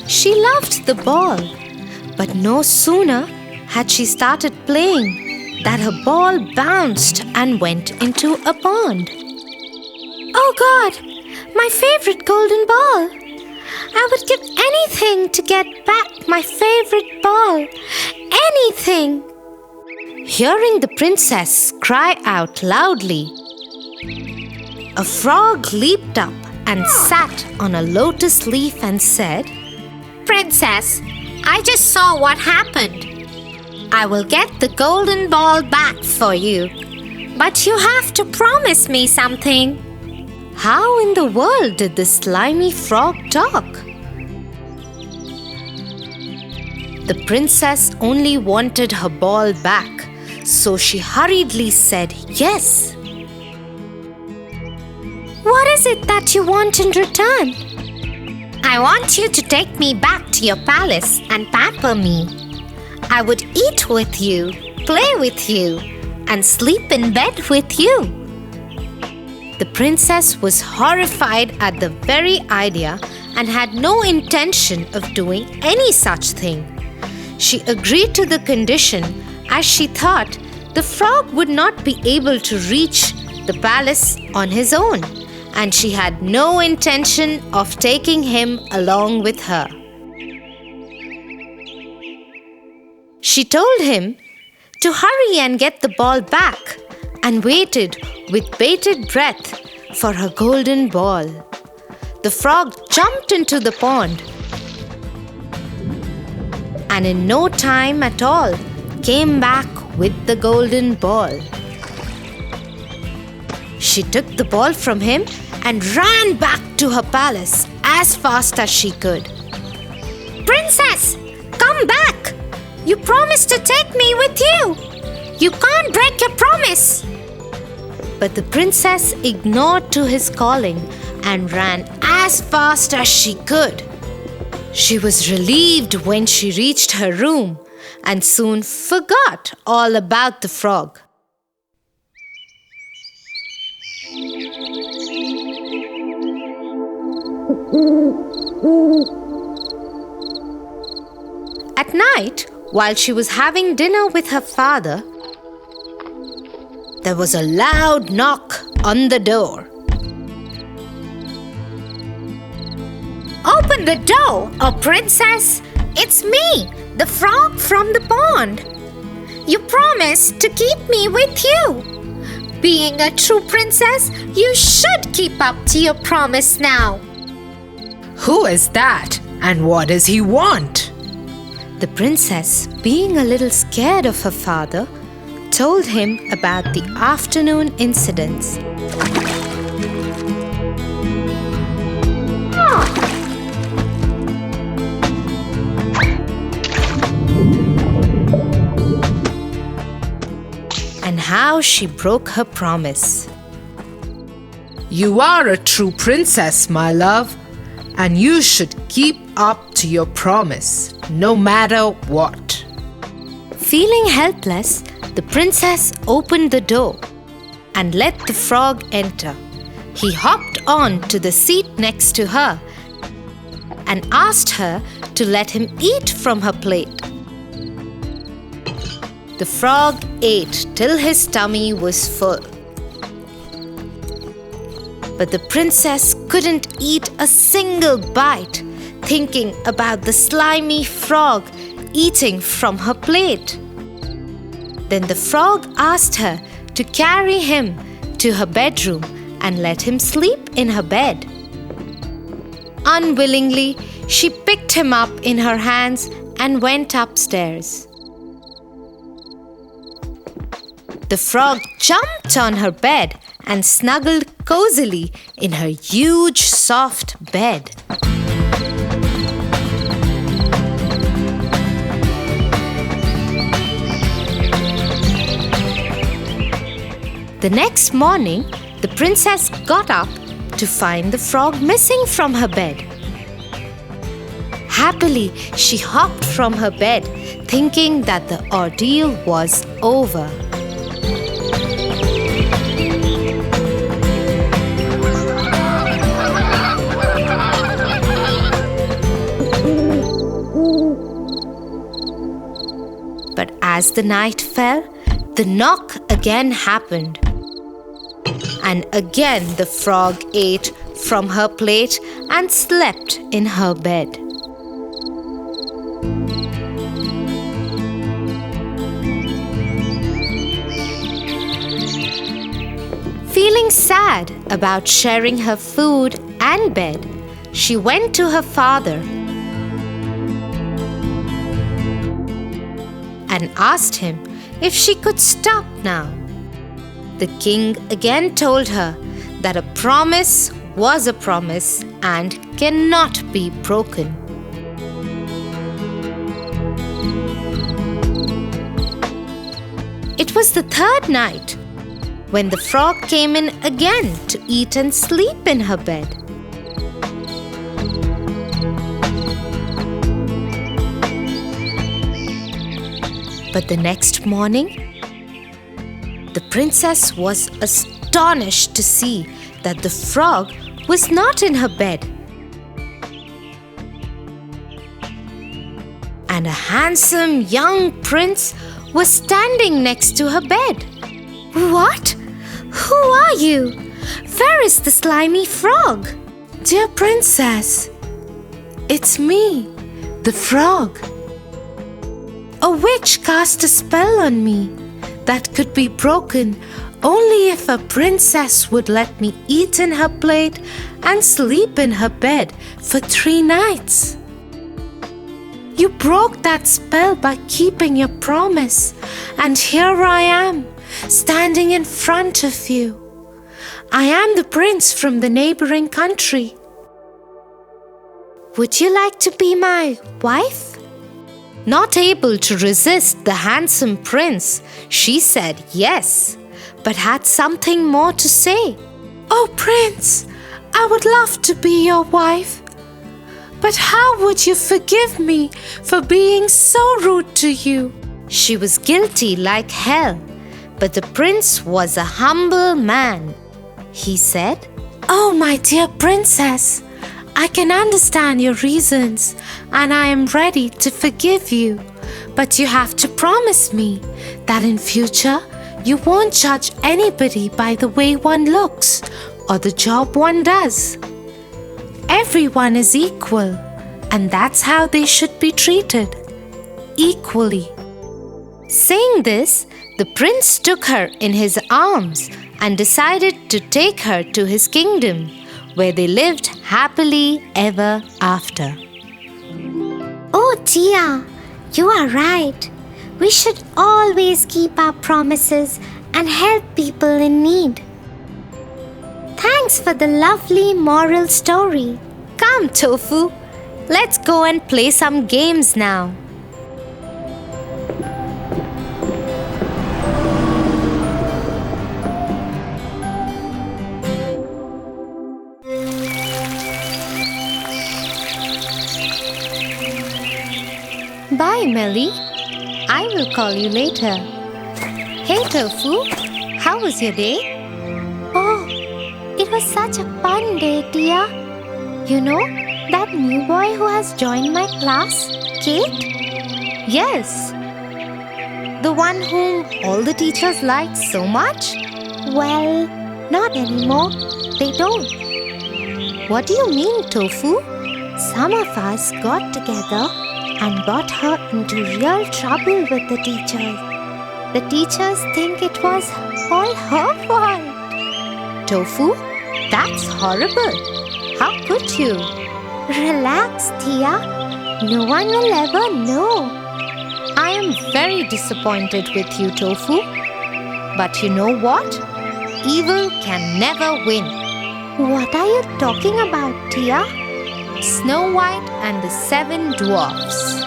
She loved the ball, but no sooner had she started playing that her ball bounced and went into a pond. Oh God, my favorite golden ball! I would give anything to get back my favorite ball. Anything! Hearing the princess cry out loudly, a frog leaped up and sat on a lotus leaf and said, Princess, I just saw what happened. I will get the golden ball back for you. But you have to promise me something. How in the world did the slimy frog talk? The princess only wanted her ball back, so she hurriedly said yes. What is it that you want in return? I want you to take me back to your palace and pamper me. I would eat with you, play with you, and sleep in bed with you. The princess was horrified at the very idea and had no intention of doing any such thing. She agreed to the condition as she thought the frog would not be able to reach the palace on his own, and she had no intention of taking him along with her. She told him to hurry and get the ball back and waited with bated breath for her golden ball. The frog jumped into the pond and in no time at all came back with the golden ball. She took the ball from him and ran back to her palace as fast as she could. Princess, come back! You promised to take me with you. You can't break your promise. But the princess ignored to his calling and ran as fast as she could. She was relieved when she reached her room and soon forgot all about the frog. At night, while she was having dinner with her father, there was a loud knock on the door. Open the door, oh princess. It's me, the frog from the pond. You promised to keep me with you. Being a true princess, you should keep up to your promise now. Who is that? And what does he want? The princess, being a little scared of her father, told him about the afternoon incidents. And how she broke her promise. You are a true princess, my love, and you should keep up to your promise, no matter what. Feeling helpless, the princess opened the door and let the frog enter. He hopped on to the seat next to her and asked her to let him eat from her plate. The frog ate till his tummy was full. But the princess couldn't eat a single bite, thinking about the slimy frog eating from her plate. Then the frog asked her to carry him to her bedroom and let him sleep in her bed. Unwillingly, she picked him up in her hands and went upstairs. The frog jumped on her bed and snuggled cozily in her huge, soft bed. The next morning, the princess got up to find the frog missing from her bed. Happily, she hopped from her bed, thinking that the ordeal was over. But as the night fell, the knock again happened. And again the frog ate from her plate and slept in her bed. Feeling sad about sharing her food and bed, she went to her father and asked him if she could stop now. The king again told her that a promise was a promise and cannot be broken. It was the third night when the frog came in again to eat and sleep in her bed. But the next morning, the princess was astonished to see that the frog was not in her bed. And a handsome young prince was standing next to her bed. What? Who are you? Where is the slimy frog? Dear princess, it's me, the frog. A witch cast a spell on me that could be broken only if a princess would let me eat in her plate and sleep in her bed for 3 nights. You broke that spell by keeping your promise, and here I am, standing in front of you. I am the prince from the neighboring country. Would you like to be my wife? Not able to resist the handsome prince, she said yes, but had something more to say. Oh, prince, I would love to be your wife. But how would you forgive me for being so rude to you? She was guilty like hell, but the prince was a humble man. He said, Oh, my dear princess, I can understand your reasons and I am ready to forgive you. But you have to promise me that in future you won't judge anybody by the way one looks or the job one does. Everyone is equal, and that's how they should be treated, equally. Saying this, the prince took her in his arms and decided to take her to his kingdom, where they lived happily ever after. Oh, Tia, you are right. We should always keep our promises and help people in need. Thanks for the lovely moral story. Come, Tofu, let's go and play some games now. Bye, Melly. I will call you later. Hey, Tofu, how was your day? Oh, it was such a fun day, Tia. You know, that new boy who has joined my class, Kate? Yes. The one whom all the teachers like so much? Well, not anymore. They don't. What do you mean, Tofu? Some of us got together and got her into real trouble with the teachers. The teachers think it was all her fault. Tofu, that's horrible. How could you? Relax, Tia. No one will ever know. I am very disappointed with you, Tofu. But you know what? Evil can never win. What are you talking about, Tia? Snow White and the 7 Dwarfs.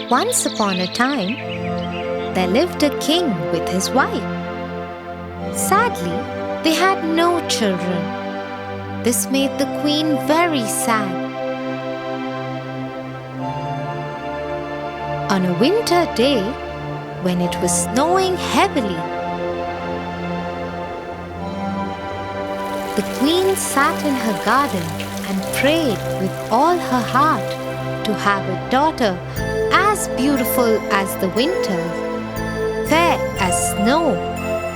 Once upon a time, there lived a king with his wife. Sadly, they had no children. This made the queen very sad. On a winter day, when it was snowing heavily, the queen sat in her garden and prayed with all her heart to have a daughter as beautiful as the winter, fair as snow,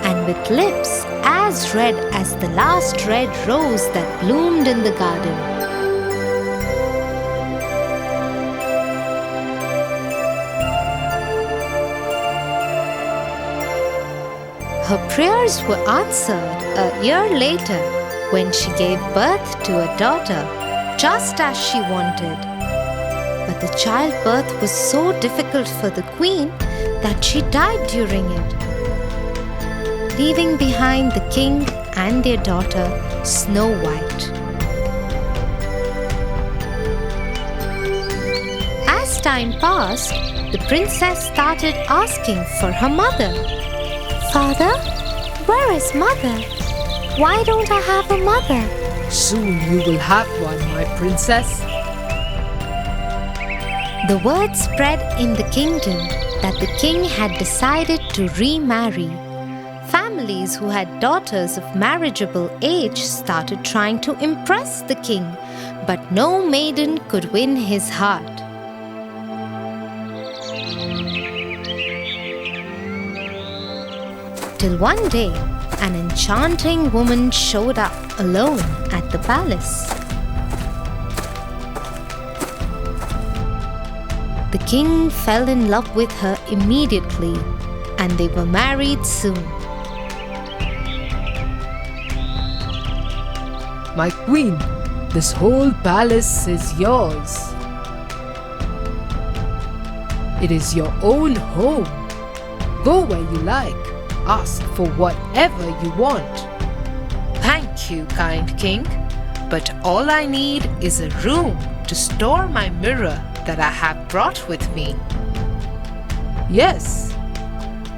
and with lips as red as the last red rose that bloomed in the garden. Her prayers were answered a year later when she gave birth to a daughter, just as she wanted. But the childbirth was so difficult for the queen that she died during it, leaving behind the king and their daughter, Snow White. As time passed, the princess started asking for her mother. Father, where is mother? Why don't I have a mother? Soon you will have one, my princess. The word spread in the kingdom that the king had decided to remarry. Families who had daughters of marriageable age started trying to impress the king, but no maiden could win his heart. Till one day, an enchanting woman showed up alone at the palace. The king fell in love with her immediately, and they were married soon. My queen, this whole palace is yours. It is your own home. Go where you like. Ask for whatever you want. Thank you, kind king, but all I need is a room to store my mirror that I have brought with me. Yes,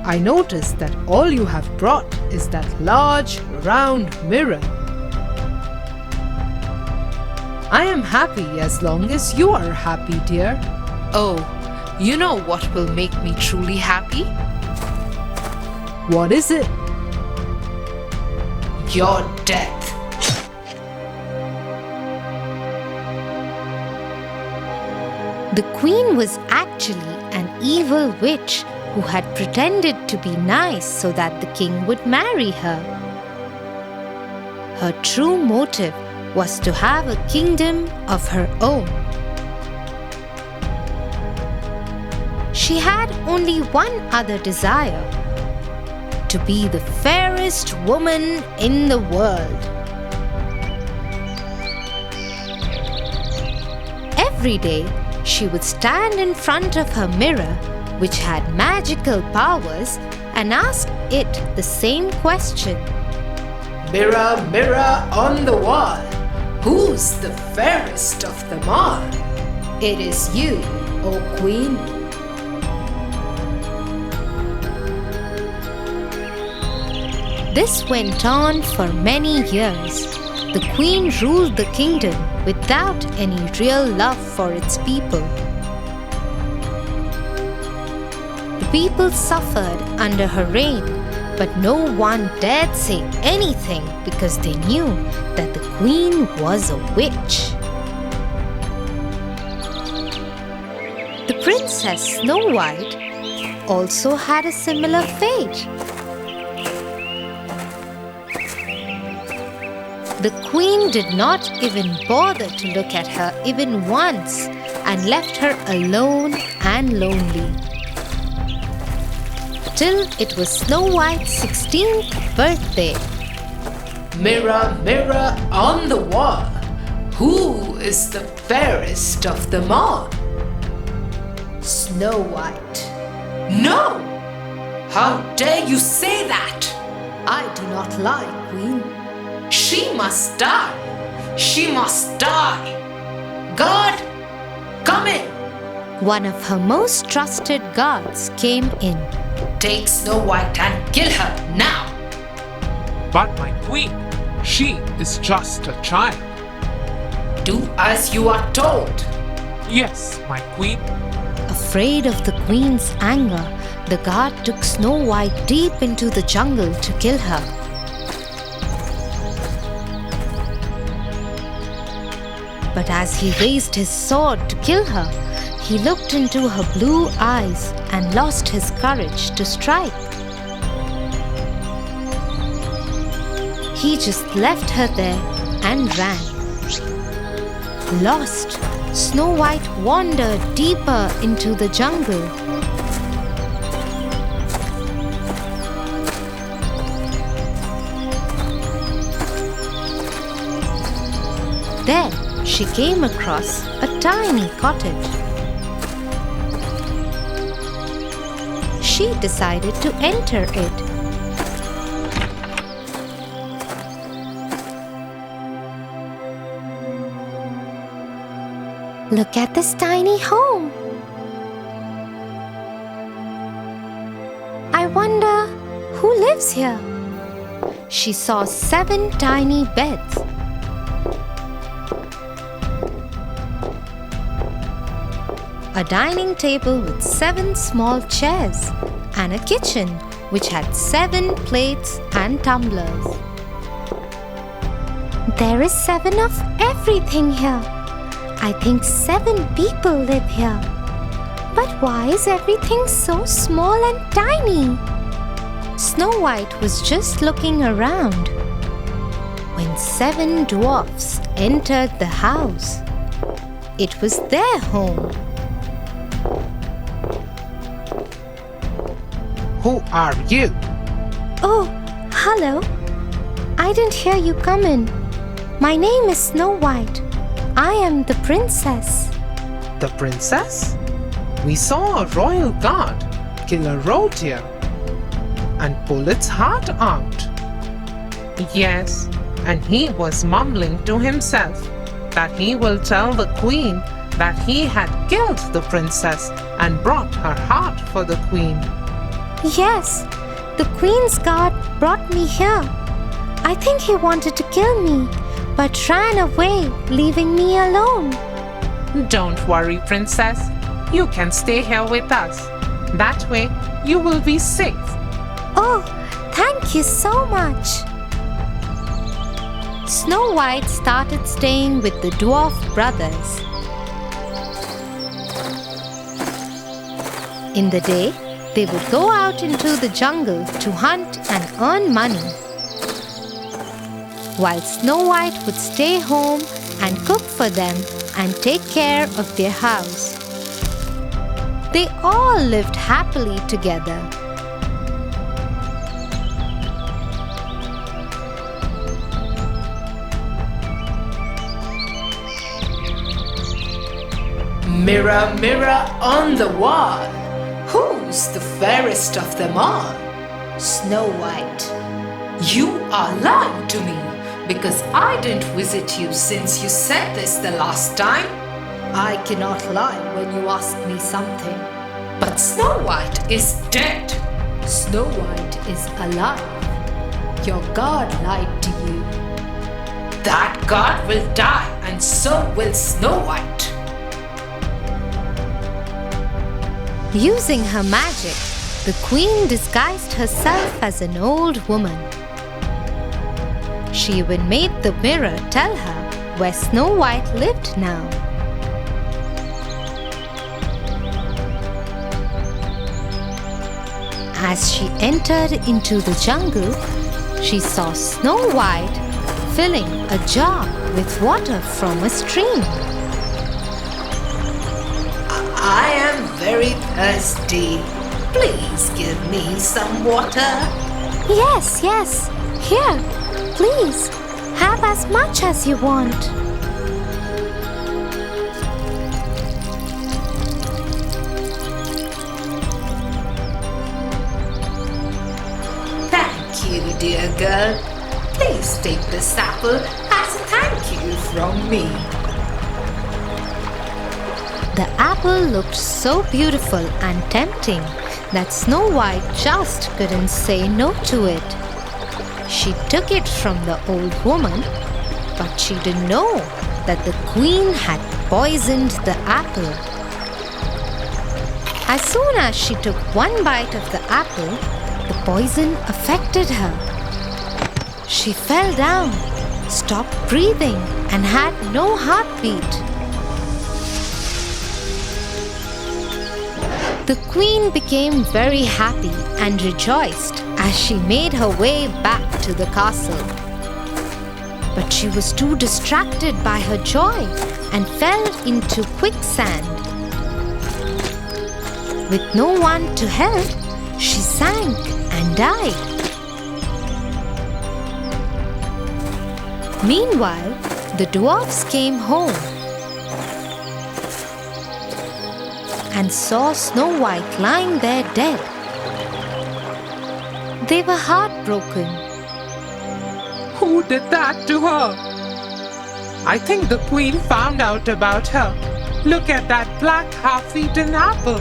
I noticed that all you have brought is that large, round mirror. I am happy as long as you are happy, dear. Oh, you know what will make me truly happy? What is it? Your death. The queen was actually an evil witch who had pretended to be nice so that the king would marry her. Her true motive was to have a kingdom of her own. She had only one other desire: to be the fairest woman in the world. Every day, she would stand in front of her mirror, which had magical powers, and ask it the same question. Mirror, mirror on the wall, who's the fairest of them all? It is you, O Queen. This went on for many years. The queen ruled the kingdom without any real love for its people. The people suffered under her reign, but no one dared say anything because they knew that the queen was a witch. The Princess Snow White also had a similar fate. The queen did not even bother to look at her even once and left her alone and lonely. Till it was Snow White's 16th birthday. Mirror, mirror on the wall, who is the fairest of them all? Snow White. No! How dare you say that? I do not lie, Queen. She must die. She must die. God, come in. One of her most trusted guards came in. Take Snow White and kill her now. But my queen, she is just a child. Do as you are told. Yes, my queen. Afraid of the queen's anger, the guard took Snow White deep into the jungle to kill her. But as he raised his sword to kill her, he looked into her blue eyes and lost his courage to strike. He just left her there and ran. Lost, Snow White wandered deeper into the jungle. Then she came across a tiny cottage. She decided to enter it. Look at this tiny home. I wonder who lives here. She saw 7 tiny beds. A dining table with 7 small chairs and a kitchen which had 7 plates and tumblers. There is 7 of everything here. I think 7 people live here. But why is everything so small and tiny? Snow White was just looking around when 7 dwarfs entered the house. It was their home. Who are you? Oh, hello. I didn't hear you come in. My name is Snow White. I am the princess. The princess? We saw a royal guard kill a reindeer and pull its heart out. Yes, and he was mumbling to himself that he will tell the queen that he had killed the princess and brought her heart for the queen. Yes, the Queen's guard brought me here. I think he wanted to kill me, but ran away, leaving me alone. Don't worry, princess. You can stay here with us. That way, you will be safe. Oh, thank you so much. Snow White started staying with the dwarf brothers. In the day, they would go out into the jungle to hunt and earn money, while Snow White would stay home and cook for them and take care of their house. They all lived happily together. Mirror, mirror on the wall, who's the fairest of them all? Snow White. You are lying to me because I didn't visit you since you said this the last time. I cannot lie when you ask me something. But Snow White is dead. Snow White is alive. Your God lied to you. That God will die, and so will Snow White. Using her magic, the queen disguised herself as an old woman. She even made the mirror tell her where Snow White lived now. As she entered into the jungle, she saw Snow White filling a jar with water from a stream. I am very thirsty. Please give me some water. Yes, yes. Here, please. Have as much as you want. Thank you, dear girl. Please take this apple as a thank you from me. The apple looked so beautiful and tempting that Snow White just couldn't say no to it. She took it from the old woman, but she didn't know that the queen had poisoned the apple. As soon as she took one bite of the apple, the poison affected her. She fell down, stopped breathing, and had no heartbeat. The queen became very happy and rejoiced as she made her way back to the castle. But she was too distracted by her joy and fell into quicksand. With no one to help, she sank and died. Meanwhile, the dwarfs came home and saw Snow White lying there dead. They were heartbroken. Who did that to her? I think the queen found out about her. Look at that black half-eaten apple.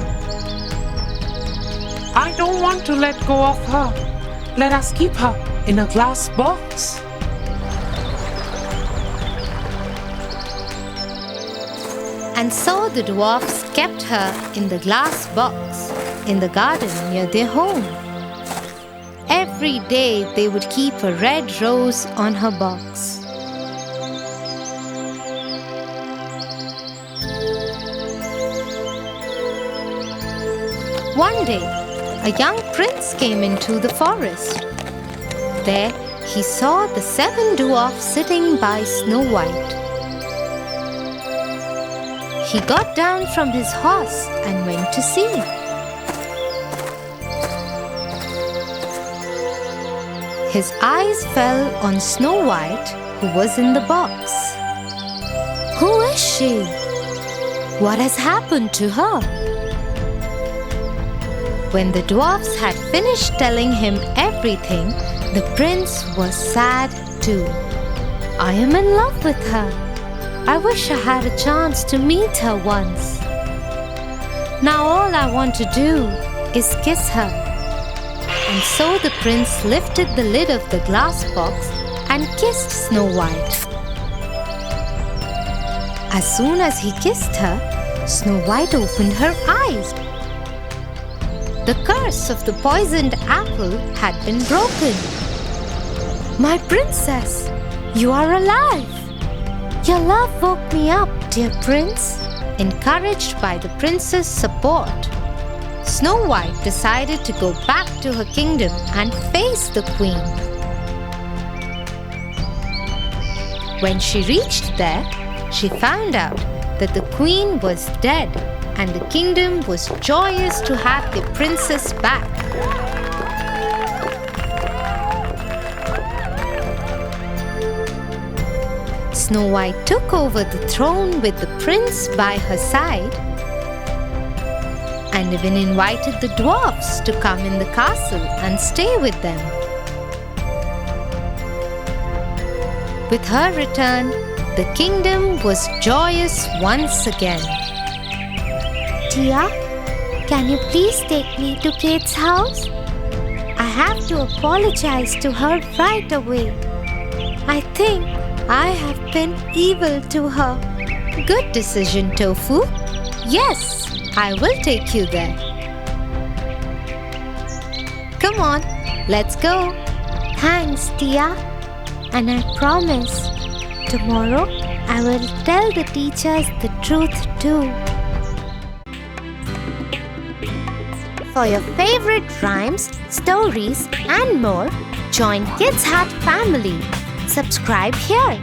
I don't want to let go of her. Let us keep her in a glass box. And so the dwarfs kept her in the glass box in the garden near their home. Every day they would keep a red rose on her box. One day, a young prince came into the forest. There, he saw the 7 dwarfs sitting by Snow White. He got down from his horse and went to see. His eyes fell on Snow White, who was in the box. Who is she? What has happened to her? When the dwarfs had finished telling him everything, the prince was sad too. I am in love with her. I wish I had a chance to meet her once. Now all I want to do is kiss her. And so the prince lifted the lid of the glass box and kissed Snow White. As soon as he kissed her, Snow White opened her eyes. The curse of the poisoned apple had been broken. My princess, you are alive. Your love woke me up, dear prince. Encouraged by the prince's support, Snow White decided to go back to her kingdom and face the queen. When she reached there, she found out that the queen was dead and the kingdom was joyous to have the princess back. Snow White took over the throne with the prince by her side and even invited the dwarfs to come in the castle and stay with them. With her return, the kingdom was joyous once again. Tia, can you please take me to Kate's house? I have to apologize to her right away. I think I have been evil to her. Good decision, Tofu. Yes, I will take you there. Come on, let's go. Thanks, Tia. And I promise, tomorrow I will tell the teachers the truth too. For your favorite rhymes, stories and more, join Kids Hut family. Subscribe here.